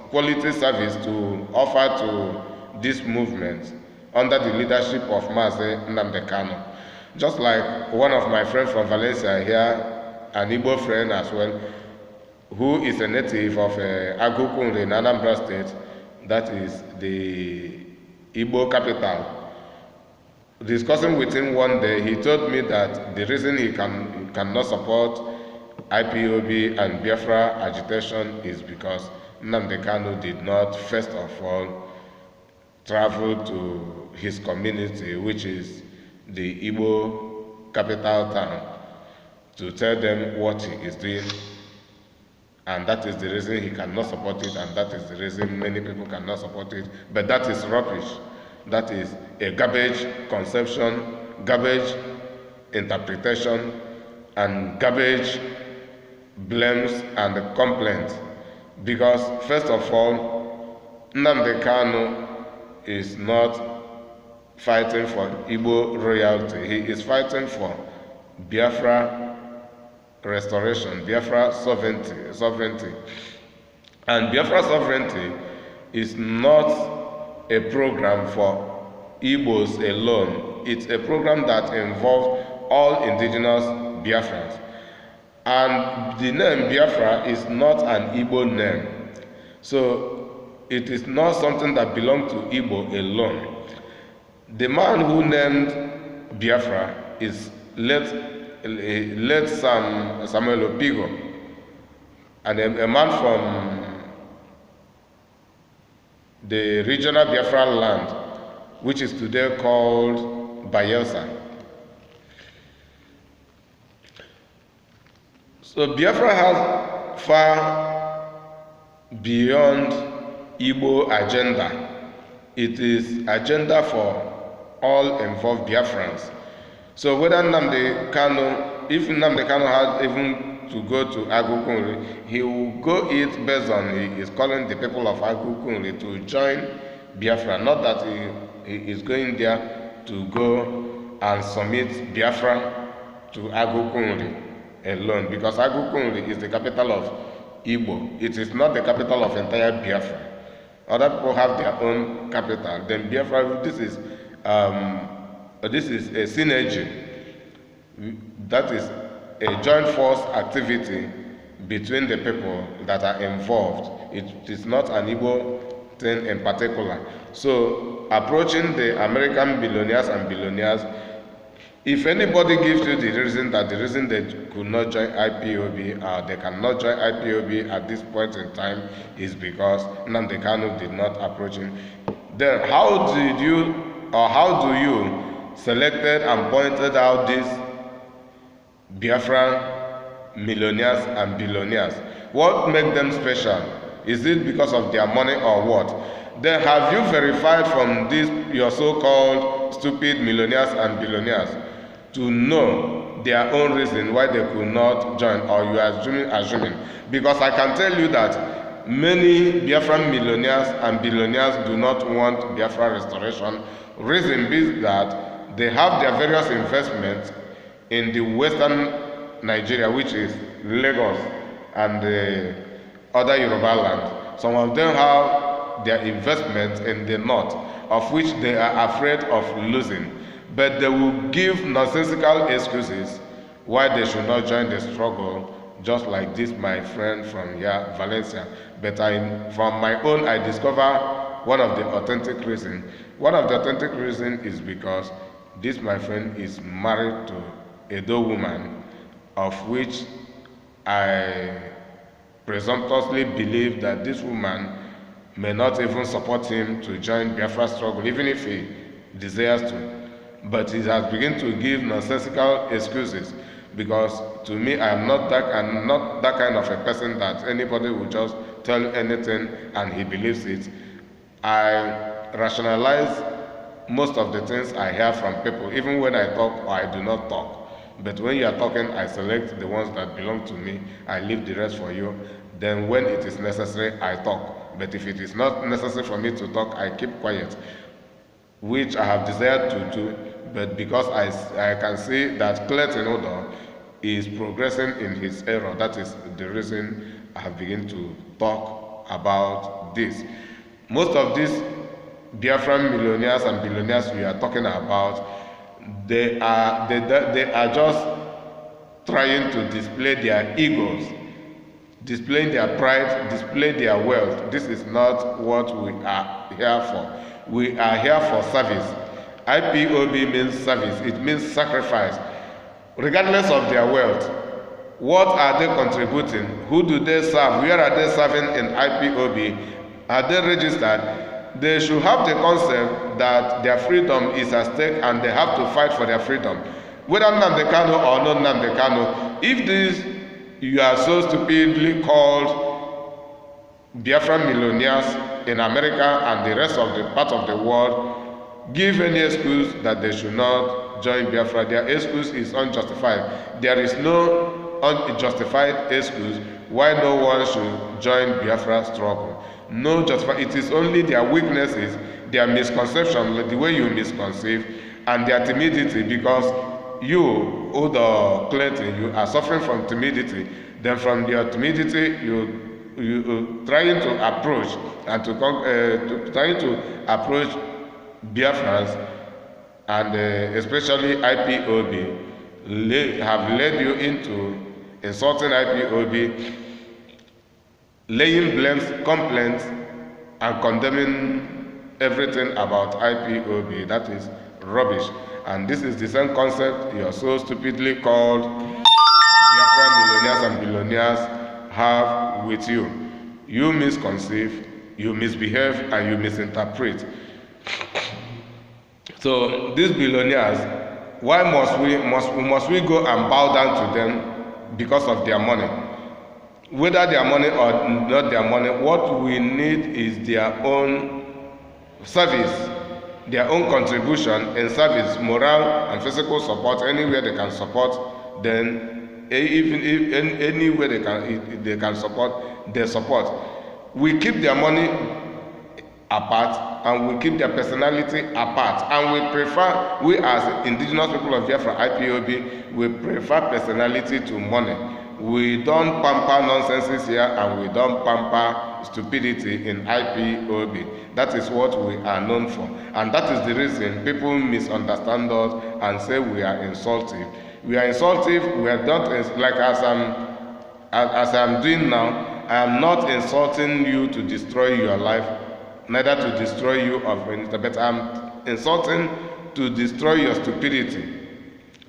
quality service to offer to this movement under the leadership of Mazi Nnamdi Kanu. Just like one of my friends from Valencia here, an Igbo friend as well, who is a native of Agukunri in Anambra State, that is the Igbo capital. Discussing with him one day, he told me that the reason he cannot support IPOB and Biafra agitation is because Nnamdi Kanu did not, first of all, travel to his community, which is the Igbo capital town, to tell them what he is doing. And that is the reason he cannot support it, and that is the reason many people cannot support it. But that is rubbish. That is a garbage conception, garbage interpretation, and garbage blames and complaints. Because first of all, Nnamdi Kanu is not fighting for Igbo royalty. He is fighting for Biafra restoration, Biafra sovereignty. And Biafra sovereignty is not a program for Igbos alone. It's a program that involves all indigenous Biafrans. And the name Biafra is not an Igbo name. So it is not something that belongs to Igbo alone. The man who named Biafra is late Samuel Opigo, and a man from the regional Biafra land, which is today called Bayelsa. So Biafra has far beyond Igbo agenda. It is agenda for all involved Biafrans. So whether Nnamdi Kanu, if Nnamdi Kanu has even to go to Agukunri, he will go it based on he is calling the people of Agukunri to join Biafra, not that he is going there to go and submit Biafra to Agukunri alone, because Agukunri is the capital of Igbo. It is not the capital of entire Biafra. Other people have their own capital. Then Biafra, this is a synergy. That is a joint force activity between the people that are involved. It is not an Igbo thing in particular. So approaching the American billionaires and billionaires, if anybody gives you the reason they could not join IPOB or they cannot join IPOB at this point in time is because Nnamdi Kanu did not approach him, then how do you selected and pointed out these Biafran millionaires and billionaires? What makes them special? Is it because of their money or what? Then have you verified from these your so-called stupid millionaires and billionaires to know their own reason why they could not join, or you are assuming? Because I can tell you that many Biafran millionaires and billionaires do not want Biafra restoration. Reason being that they have their various investments in the western Nigeria, which is Lagos and the other Yoruba land. Some of them have their investments in the north, of which they are afraid of losing. But they will give nonsensical excuses why they should not join the struggle, just like this my friend from here, Valencia. But from my own, I discover one of the authentic reasons. One of the authentic reasons is because this my friend is married to Udoh woman, of which I presumptuously believe that this woman may not even support him to join Biafra struggle, even if he desires to. But he has begun to give nonsensical excuses, because to me, I'm not that kind of a person that anybody will just tell anything and he believes it. I rationalize most of the things I hear from people, even when I talk or I do not talk. But when you are talking, I select the ones that belong to me. I leave the rest for you. Then when it is necessary, I talk. But if it is not necessary for me to talk, I keep quiet, which I have desired to do. But because I can see that Clayton Udoh is progressing in his error, that is the reason I have begun to talk about this. Most of these Biafran millionaires and billionaires we are talking about, they are just trying to display their egos, displaying their pride, display their wealth. This is not what we are here for. We are here for service. Ipob means service. It means sacrifice. Regardless of their wealth, what are they contributing? Who do they serve? Where are they serving in Ipob? Are they registered? They should have the concept that their freedom is at stake and they have to fight for their freedom. Whether Nnamdi Kanu or not Nnamdi Kanu, if this you are so stupidly called Biafran millionaires in America and the rest of the part of the world give any excuse that they should not join Biafra, their excuse is unjustified. There is no unjustified excuse why no one should join Biafra struggle. No justified. It is only their weaknesses, their misconception, the way you misconceive, and their timidity, because you, Udoh Clayton, you are suffering from timidity. Then from your timidity, you trying to approach and trying to approach Biafrans, and especially Ipob, have led you into insulting Ipob, laying blames, complaints, and condemning everything about Ipob. That is rubbish. And this is the same concept you are so stupidly called Biafran millionaires and billionaires have with you. You misconceive, you misbehave, and you misinterpret. So these billionaires, why must we go and bow down to them because of their money? Whether their money or not their money, what we need is their own service, their own contribution in service, moral and physical support. Anywhere they can support, then even if anywhere they can support, they support. We keep their money apart and we keep their personality apart, and we as indigenous people of Biafra, Ipob, we prefer personality to money. We don't pamper nonsenses here, and we don't pamper stupidity in Ipob. That is what we are known for, and that is the reason people misunderstand us and say we are insultive. We are insultive. We are not like as I'm doing now. I am not insulting you to destroy your life, neither to destroy you of anything, but I'm insulting to destroy your stupidity,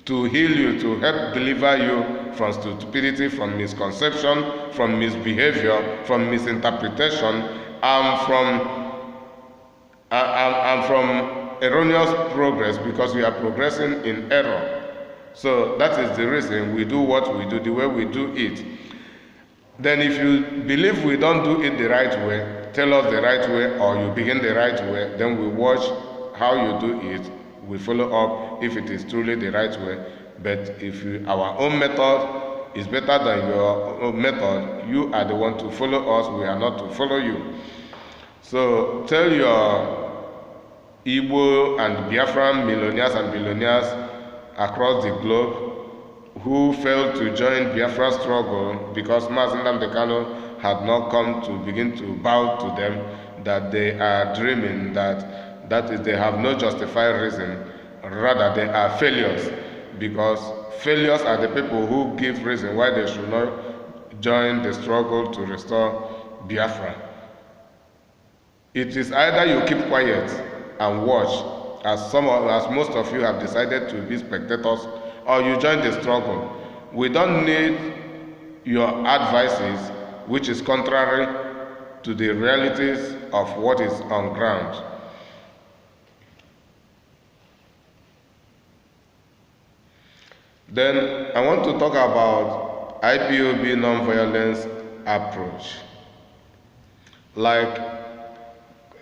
to heal you, to help deliver you from stupidity, from misconception, from misbehavior, from misinterpretation, and from erroneous progress, because we are progressing in error. So that is the reason we do what we do, the way we do it. Then if you believe we don't do it the right way, tell us the right way, or you begin the right way, then we watch how you do it. We follow up if it is truly the right way. But if our own method is better than your own method, you are the one to follow us, we are not to follow you. So tell your Igbo and Biafran millionaires and billionaires across the globe who failed to join Biafra struggle because Mazi Nnamdi Kanu had not come to begin to bow to them, that they are dreaming, that is, they have no justified reason. Rather, they are failures, because failures are the people who give reason why they should not join the struggle to restore Biafra. It is either you keep quiet and watch, as most of you have decided to be spectators or you join the struggle. We don't need your advices, which is contrary to the realities of what is on ground. Then I want to talk about IPOB non-violence approach. Like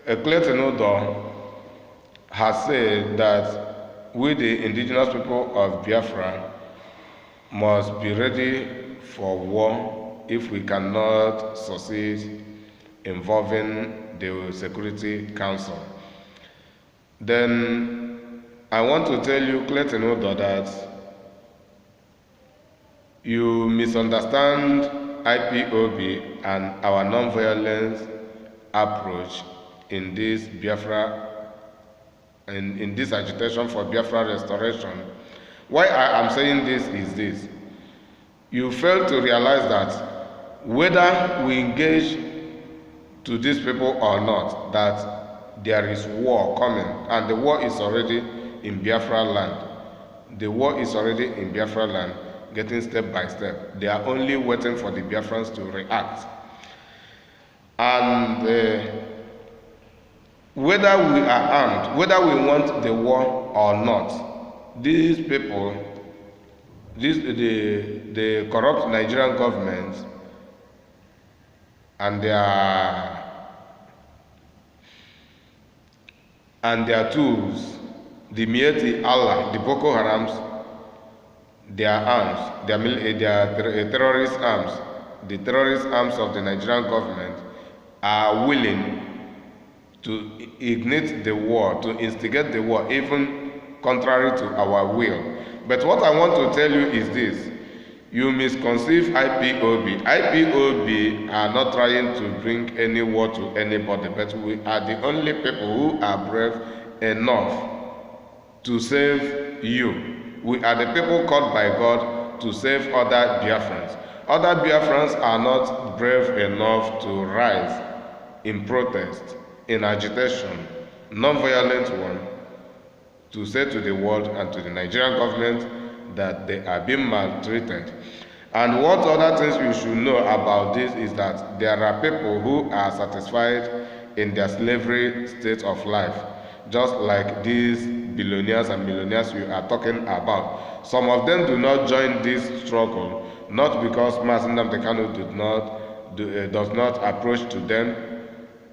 Clayton Udoh has said that we, the indigenous people of Biafra, must be ready for war if we cannot succeed involving the Security Council. Then I want to tell you, Clayton Udoh, that you misunderstand IPOB and our non-violence approach in this Biafra, in this agitation for Biafra restoration. Why I am saying this is this. You fail to realize that whether we engage to these people or not, that there is war coming, and the war is already in Biafra land. The war is already in Biafra land, getting step by step. They are only waiting for the Biafrans to react. And whether we are armed, whether we want the war or not, these people, the corrupt Nigerian government and their tools, the Mieti Allah, the Boko Harams, their arms, their terrorist arms, the terrorist arms of the Nigerian government are willing to ignite the war, to instigate the war, even contrary to our will. But what I want to tell you is this. You misconceive IPOB. IPOB are not trying to bring any war to anybody, but we are the only people who are brave enough to save you. We are the people called by God to save other Biafrans. Other Biafrans are not brave enough to rise in protest, in agitation, non-violent one, to say to the world and to the Nigerian government that they are being maltreated. And what other things you should know about this is that there are people who are satisfied in their slavery state of life, just like these billionaires and millionaires you are talking about. Some of them do not join this struggle, not because Mazi Nnamdi Kanu does not approach to them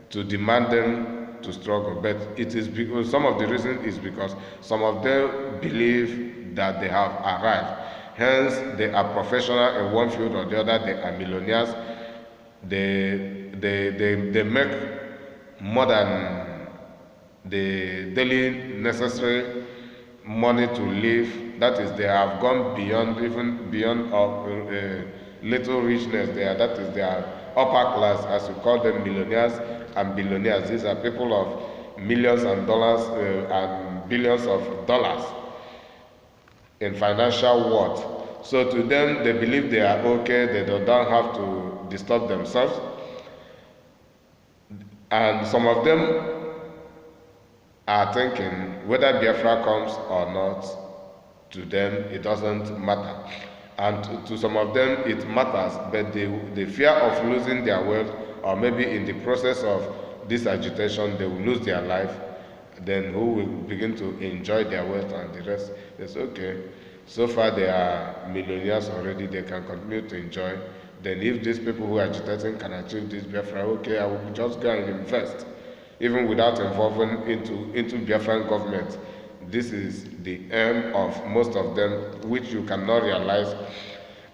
to demand them to struggle, but it is because some of the reason is because some of them believe that they have arrived. Hence, they are professional in one field or the other. They are millionaires. They make more than the daily necessary money to live. That is, they have gone beyond, even beyond little richness. That is, they are upper class, as you call them, millionaires and billionaires. These are people of millions and dollars and billions of dollars in financial worth. So to them, they believe they are okay. They don't have to disturb themselves. And some of them are thinking whether Biafra comes or not, to them it doesn't matter. And to some of them it matters, but the fear of losing their wealth, or maybe in the process of this agitation they will lose their life, then who will begin to enjoy their wealth and the rest. It's okay. So far they are millionaires already, they can continue to enjoy. Then if these people who are agitating can achieve this Biafra, okay, I will just go and invest, even without involving into Biafran government. This is the aim of most of them, which you cannot realize.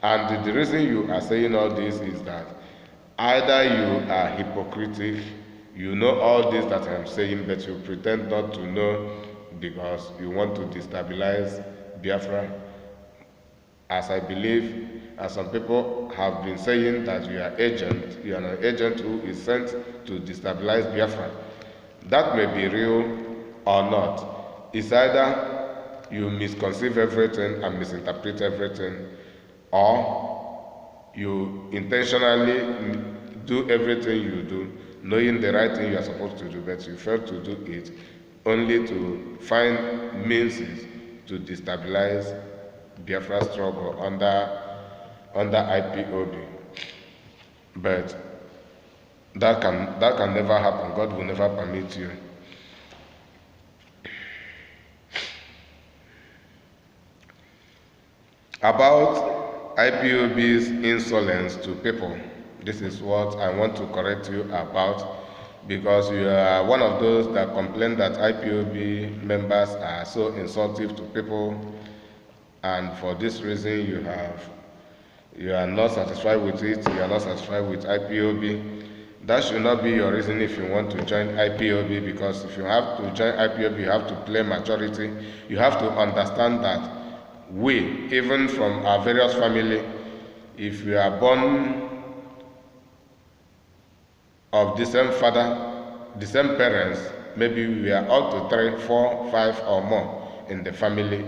And the reason you are saying all this is that either you are hypocritic, you know all this that I am saying, but you pretend not to know because you want to destabilize Biafra. As I believe, as some people have been saying that you are an agent who is sent to destabilize Biafra. That may be real or not. It's either you misconceive everything and misinterpret everything, or you intentionally do everything you do, knowing the right thing you are supposed to do, but you fail to do it, only to find means to destabilize Biafra struggle under IPOB. But that can never happen. God will never permit you. About IPOB's insolence to people, this is what I want to correct you about, because you are one of those that complain that IPOB members are so insultive to people, and for this reason you are not satisfied with it, you are not satisfied with IPOB. That should not be your reason if you want to join IPOB, because if you have to join IPOB, you have to play maturity. You have to understand that we, even from our various family, if we are born of the same father, the same parents, maybe we are up to 3, 4, 5 or more in the family.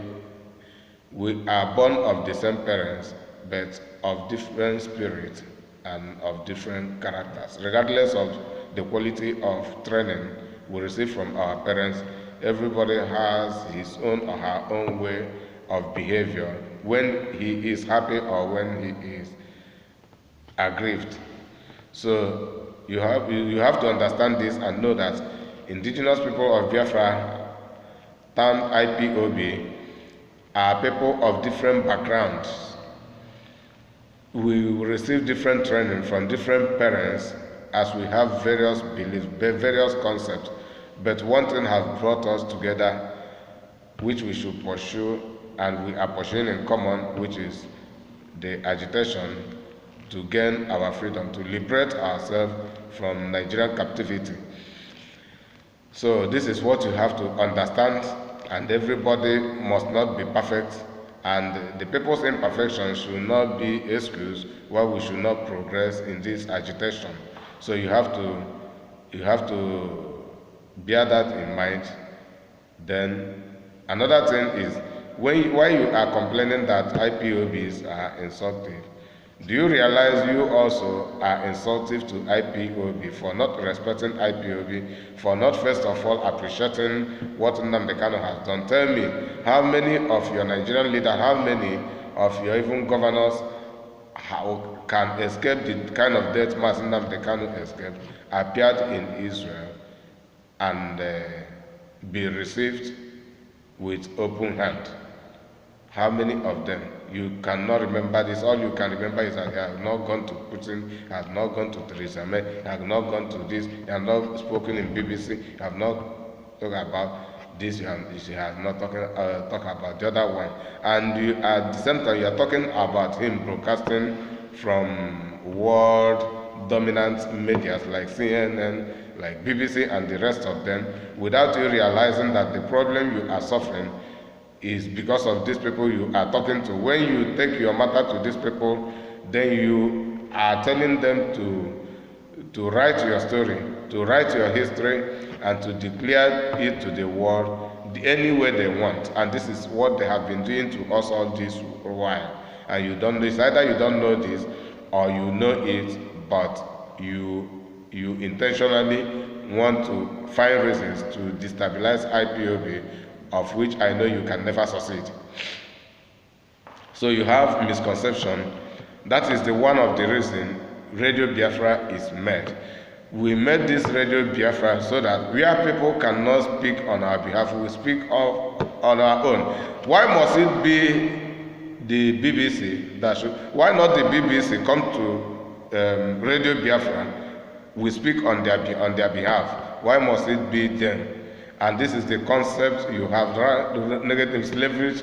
We are born of the same parents, but of different spirits and of different characters. Regardless of the quality of training we receive from our parents, everybody has his own or her own way of behavior when he is happy or when he is aggrieved. So you have to understand this and know that indigenous people of Biafra, termed IPOB, are people of different backgrounds. We receive different training from different parents as we have various beliefs, various concepts. But one thing has brought us together, which we should pursue, and we are pursuing in common, which is the agitation to gain our freedom, to liberate ourselves from Nigerian captivity. So this is what you have to understand, and everybody must not be perfect, and the people's imperfections should not be excuse why we should not progress in this agitation. So you have to bear that in mind. Then another thing is, why you are complaining that IPOBs are insultive, do you realize you also are insultive to IPOB for not respecting IPOB, for not first of all appreciating what Nnamdi Kanu has done? Tell me, how many of your Nigerian leaders, how many of your even governors can escape the kind of death mass Nnamdi Kanu escaped, appeared in Israel, and be received with open hand? How many of them? You cannot remember this. All you can remember is that he has not gone to Putin, he has not gone to Theresa May, he has not gone to this, he has not spoken in BBC, he has not talked about this, he has not talked about the other one. And at the same time, you are talking about him broadcasting from world dominant media like CNN, like BBC and the rest of them, without you realizing that the problem you are suffering is because of these people you are talking to. When you take your matter to these people, then you are telling them to write your story, to write your history, and to declare it to the world any way they want. And this is what they have been doing to us all this while. And you don't know, it's either you don't know this or you know it, but you intentionally want to find reasons to destabilize IPOB, of which I know you can never succeed. So you have misconception. That is the one of the reason Radio Biafra is made. We made this Radio Biafra so that where people cannot speak on our behalf, we speak on our own. Why must it be the BBC that should? Why not the BBC come to Radio Biafra? We speak on their behalf. Why must it be them? And this is the concept you have, the negative slavery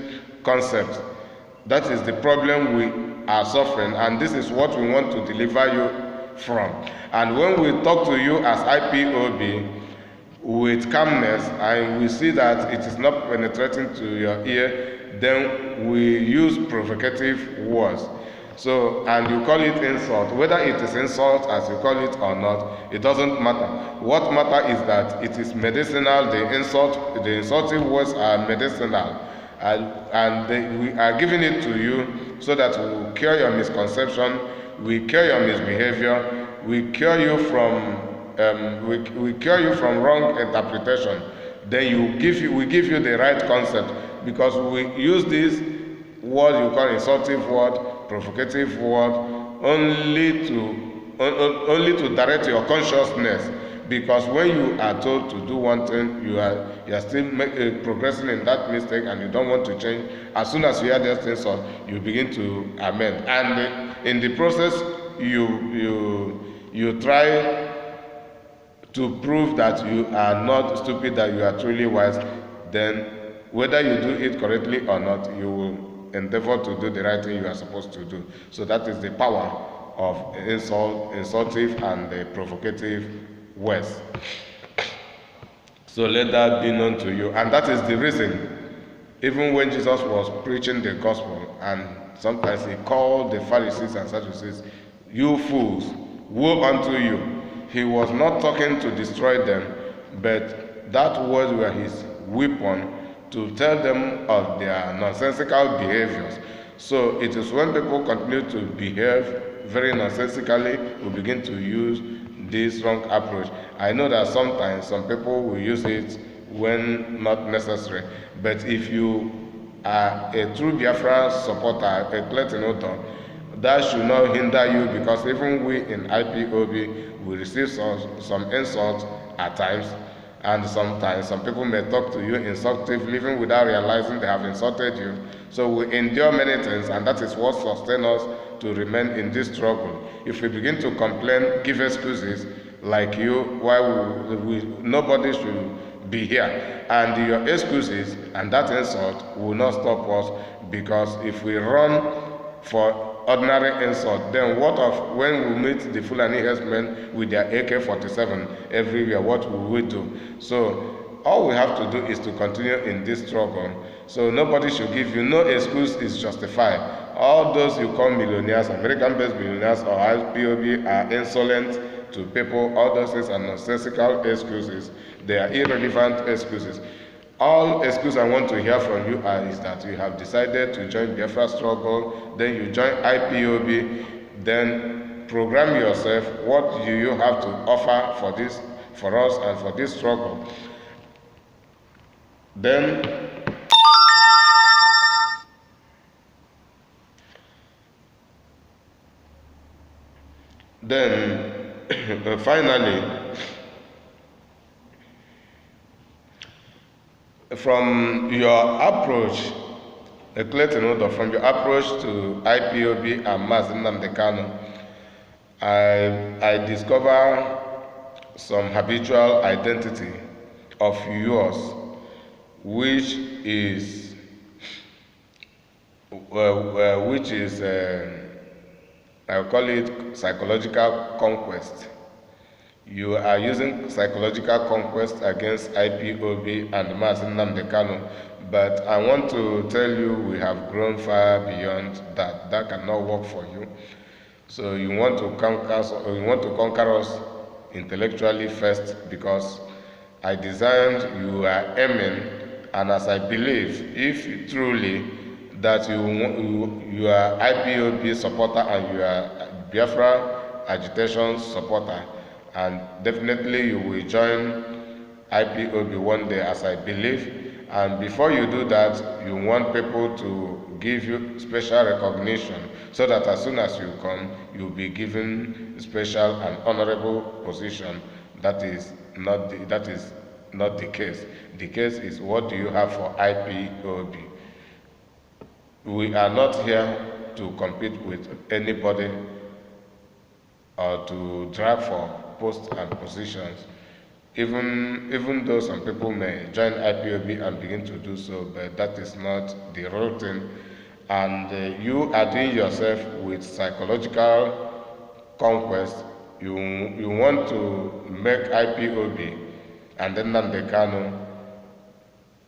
concept. That is the problem we are suffering, and this is what we want to deliver you from. And when we talk to you as IPOB with calmness, and we see that it is not penetrating to your ear, then we use provocative words. So, and you call it insult. Whether it is insult as you call it or not, it doesn't matter. What matters is that it is medicinal. The insulting words are medicinal, and we are giving it to you so that we will cure your misconception, we cure your misbehavior, we cure you from wrong interpretation. Then we give you the right concept, because we use this word you call insultive word, provocative word, only to direct your consciousness. Because when you are told to do one thing, you are still progressing in that mistake, and you don't want to change. As soon as you hear those things, you begin to amend, and in the process, you try to prove that you are not stupid, that you are truly wise. Then, whether you do it correctly or not, you will endeavor to do the right thing you are supposed to do. So that is the power of insultive and provocative words. So let that be known to you. And that is the reason, even when Jesus was preaching the gospel, and sometimes he called the Pharisees and Sadducees, "You fools, woe unto you." He was not talking to destroy them, but that word were his weapon to tell them of their nonsensical behaviors. So it is when people continue to behave very nonsensically, we begin to use this wrong approach. I know that sometimes some people will use it when not necessary, but if you are a true Biafra supporter, a Clayton Udoh, that should not hinder you, because even we in IPOB, we receive some insults at times, and sometimes some people may talk to you insultively even without realizing they have insulted you. So we endure many things, and that is what sustains us to remain in this struggle. If we begin to complain, give excuses like you, why nobody should be here, and your excuses and that insult will not stop us, because if we run for ordinary insult, then what of when we meet the Fulani herdsmen with their AK-47 everywhere? What will we do? So all we have to do is to continue in this struggle. So nobody should give you, no excuse is justified. All those you call millionaires, American-based millionaires or IPOB, are insolent to people. All those things are nonsensical excuses. They are irrelevant excuses. All excuse I want to hear from you is that you have decided to join Biafra struggle, then you join IPOB, then program yourself. What do you have to offer for us and for this struggle? Then finally, from your approach, Clayton Udoh, from your approach to IPOB and Mazi Nnamdi Kanu, I discover some habitual identity of yours, which is I call it psychological conquest. You are using psychological conquest against IPOB and Mazi Nnamdi Kanu, but I want to tell you we have grown far beyond that. That cannot work for you. So you want to conquer us intellectually first, because I designed you are aiming, and as I believe, if truly that you are IPOB supporter and you are Biafra agitation supporter, and definitely you will join IPOB one day, as I believe. And before you do that, you want people to give you special recognition, so that as soon as you come, you'll be given special and honorable position. That is not the case. The case is, what do you have for IPOB? We are not here to compete with anybody or to drag for posts and positions, even though some people may join IPOB and begin to do so, but that is not the real thing. And you are doing yourself with psychological conquest. You want to make IPOB and then Nnamdi Kanu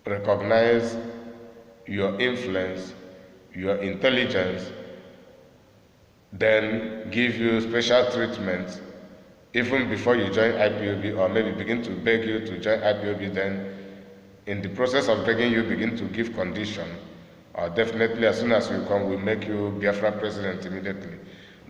recognize your influence, your intelligence, then give you special treatment even before you join IPOB, or maybe begin to beg you to join IPOB. Then in the process of begging you, begin to give condition, or definitely as soon as you come, we make you Biafra president immediately.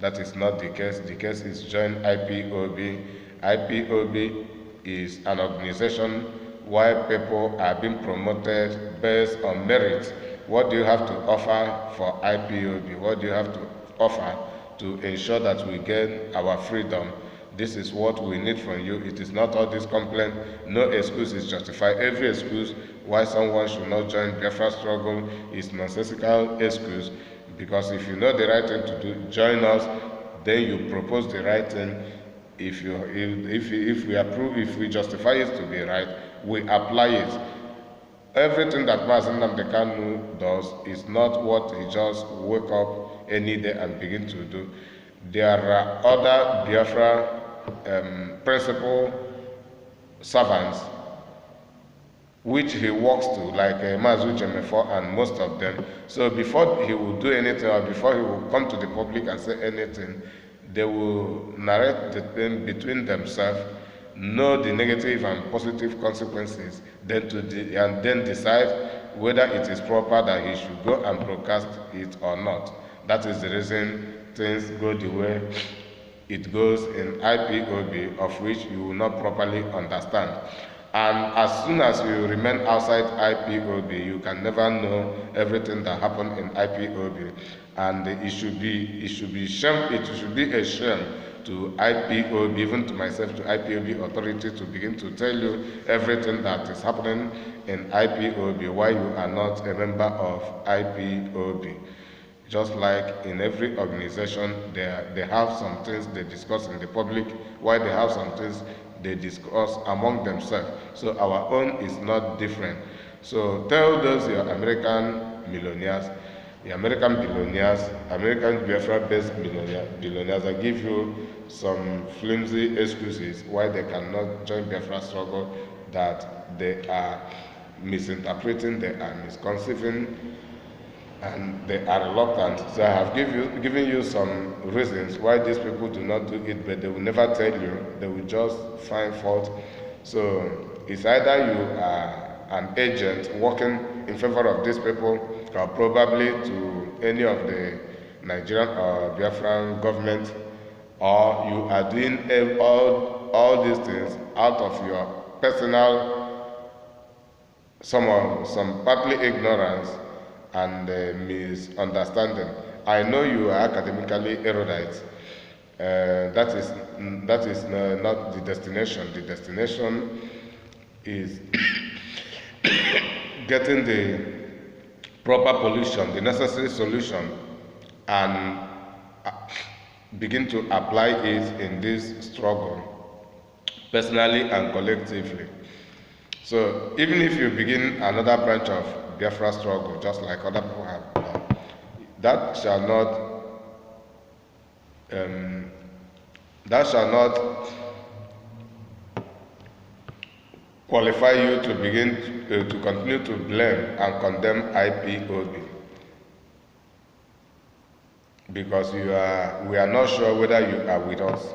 That is not the case. The case is join IPOB. IPOB is an organization where people are being promoted based on merit What do you have to offer for IPOB? What do you have to offer to ensure that we get our freedom? This is what we need from you. It is not all this complaint. No excuse is justified. Every excuse why someone should not join Biafra struggle is nonsensical excuse, because if you know the right thing to do, join us. Then you propose the right thing. If we approve, if we justify it to be right, we apply it. Everything that Mazen Nnamdi Kanu does is not what he just wake up any day and begin to do. There are other Biafra principal servants which he works to, like Mazu Jemefo and most of them. So before he will do anything, or before he will come to the public and say anything, they will narrate the thing between themselves, know the negative and positive consequences, and then decide whether it is proper that he should go and broadcast it or not. That is the reason things go the way it goes in IPOB, of which you will not properly understand. And as soon as you remain outside IPOB, you can never know everything that happened in IPOB. And it should be a shame to IPOB, even to myself, to IPOB authority, to begin to tell you everything that is happening in IPOB while you are not a member of IPOB. Just like in every organization, they have some things they discuss in the public, while they have some things they discuss among themselves. So our own is not different. So tell those your American millionaires, the American billionaires, American Biafra-based billionaires, I give you some flimsy excuses why they cannot join Biafra struggle, that they are misinterpreting, they are misconceiving, and they are reluctant. So I have given you some reasons why these people do not do it, but they will never tell you. They will just find fault. So it's either you are an agent working in favor of these people, or probably to any of the Nigerian or Biafran government, or you are doing all these things out of your personal, some partly ignorance and misunderstanding. I know you are academically erudite. That is not the destination. The destination is getting the proper pollution, the necessary solution, and begin to apply it in this struggle, personally and collectively. So even if you begin another branch of Biafra struggle, just like other people have done, that shall not qualify you to begin to continue to blame and condemn IPOB, because we are not sure whether you are with us,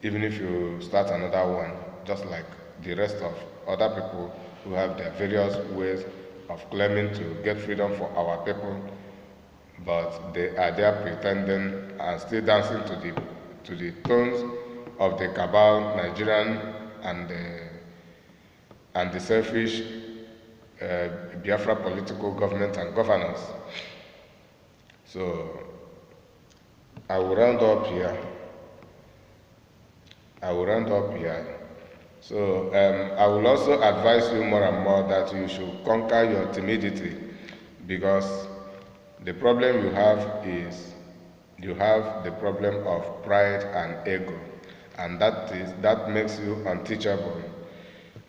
even if you start another one, just like the rest of other people who have their various ways of claiming to get freedom for our people, but they are there pretending and still dancing to the tones of the cabal Nigerian and the selfish Biafra political government and governance. So I will round up here. So I will also advise you more and more that you should conquer your timidity, because the problem you have is you have the problem of pride and ego, and that makes you unteachable.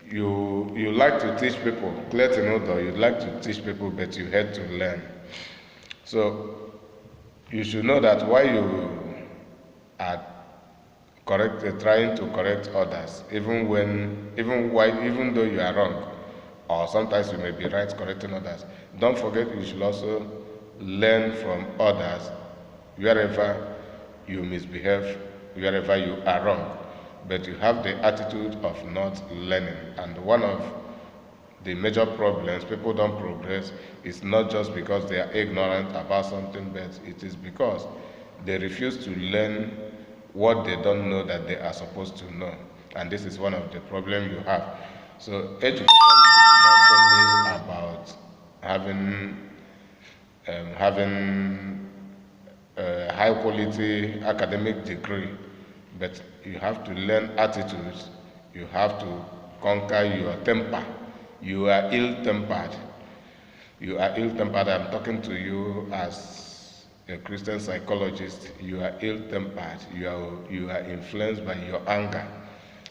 You like to teach people, Clayton Udoh, you like to teach people, but you hate to learn. So you should know that while you are trying to correct others, even though you are wrong, or sometimes you may be right correcting others, don't forget you should also learn from others wherever you misbehave, wherever you are wrong. But you have the attitude of not learning. And one of the major problems people don't progress is not just because they are ignorant about something, but it is because they refuse to learn what they don't know that they are supposed to know. And this is one of the problems you have. So education is not only about having having a high quality academic degree, but you have to learn attitudes. You have to conquer your temper. You are ill-tempered. You are ill-tempered. I'm talking to you as a Christian psychologist. You are ill-tempered. You are influenced by your anger,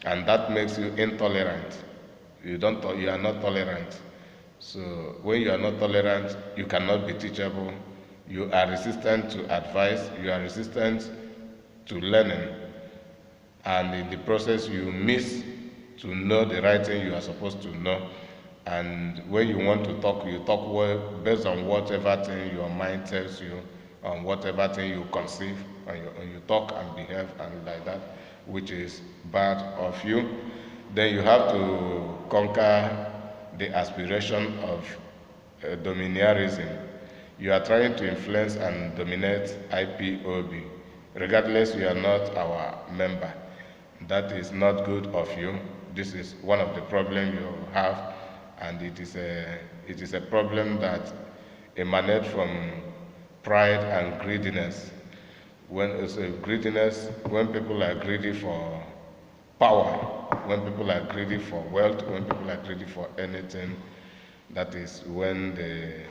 and that makes you intolerant. You are not tolerant. So when you are not tolerant, you cannot be teachable. You are resistant to advice. You are resistant to learning, and in the process, you miss to know the right thing you are supposed to know. And when you want to talk, you talk well based on whatever thing your mind tells you, on whatever thing you conceive, and you talk and behave and like that, which is bad of you. Then you have to conquer the aspiration of dominionism. You are trying to influence and dominate IPOB. Regardless, you are not our member. That is not good of you. This is one of the problems you have, and it is a problem that emanates from pride and greediness. When it's a greediness, when people are greedy for power, when people are greedy for wealth, when people are greedy for anything, that is when they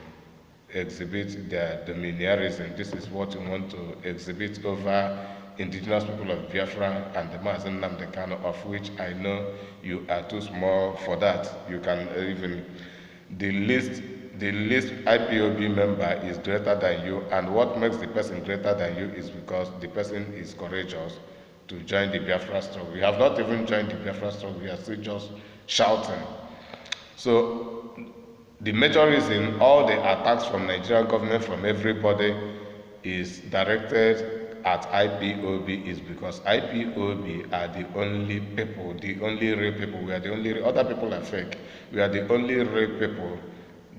exhibit their dominionism. This is what you want to exhibit over indigenous people of Biafra and the Mazen Namdekano, of which I know you are too small for that. You can even, the least IPOB member is greater than you, and what makes the person greater than you is because the person is courageous to join the Biafra struggle. We have not even joined the Biafra struggle, we are still just shouting. So the major reason all the attacks from Nigerian government, from everybody, is directed at IPOB is because IPOB are the only people, the only real people. We are the only, other people are fake. We are the only real people,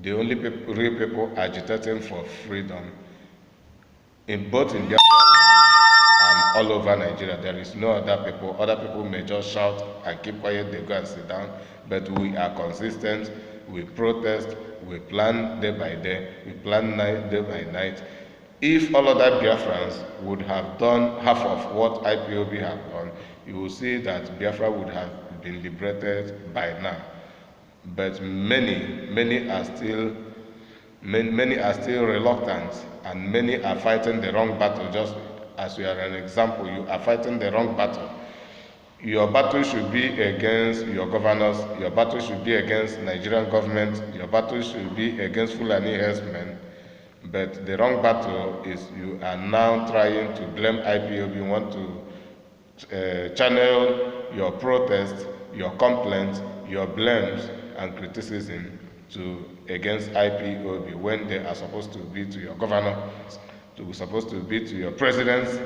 the only real people agitating for freedom in both in Biafra and all over Nigeria. There is no other people. Other people may just shout and keep quiet, they go and sit down, but we are consistent. We protest, we plan day by day, we plan day by night. If all other Biafrans would have done half of what IPOB have done, you will see that Biafra would have been liberated by now. But many are still reluctant, and many are fighting the wrong battle. Just as you are an example, you are fighting the wrong battle. Your battle should be against your governors, your battle should be against Nigerian government, your battle should be against Fulani herdsmen. But the wrong battle is you are now trying to blame IPOB. You want to channel your protest, your complaints, your blames and criticism against IPOB when they are supposed to be to your governor, supposed to be to your presidents,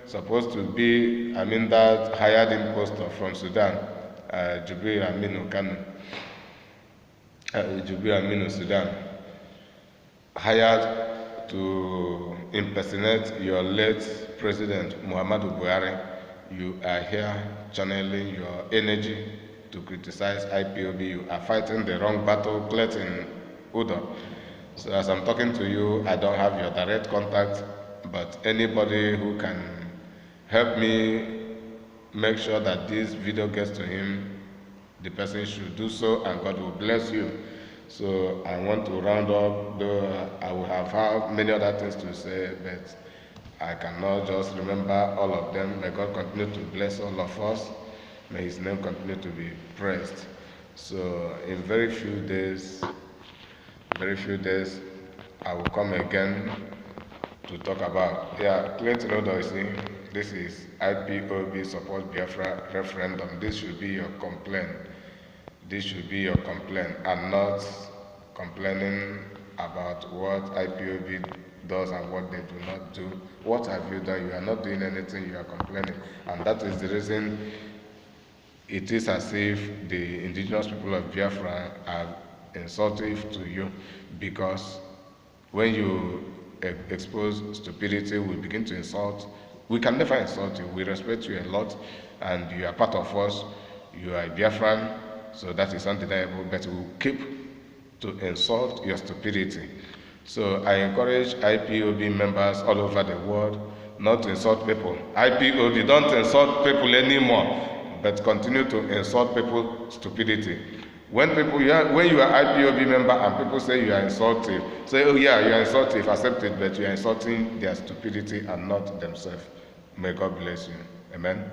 supposed to be, that hired imposter from Sudan, Jubril Aminu Kanu, Jubril Aminu Sudan, hired to impersonate your late President Muhammadu Buhari. You are here channeling your energy to criticize IPOB. You are fighting the wrong battle, Clayton, Udoh. So as I'm talking to you, I don't have your direct contact, but anybody who can help me make sure that this video gets to him, the person should do so, and God will bless you. So I want to round up, though I will have many other things to say, but I cannot just remember all of them. May God continue to bless all of us. May his name continue to be praised. So in very few days, I will come again to talk about, Clayton Udoh, you see, this is IPOB support Biafra referendum. This should be your complaint. This should be your complaint, and not complaining about what IPOB does and what they do not do. What have you done? You are not doing anything, you are complaining. And that is the reason it is as if the indigenous people of Biafra are insultive to you, because when you expose stupidity, we begin to insult. We can never insult you. We respect you a lot, and you are part of us. You are a Biafran, so that is undeniable, but we will keep to insult your stupidity. So I encourage IPOB members all over the world not to insult people. IPOB, don't insult people anymore, but continue to insult people's stupidity. When you are IPOB member and people say you are insultive, say, oh yeah, you are insultive, accept it, but you are insulting their stupidity and not themselves. May God bless you. Amen.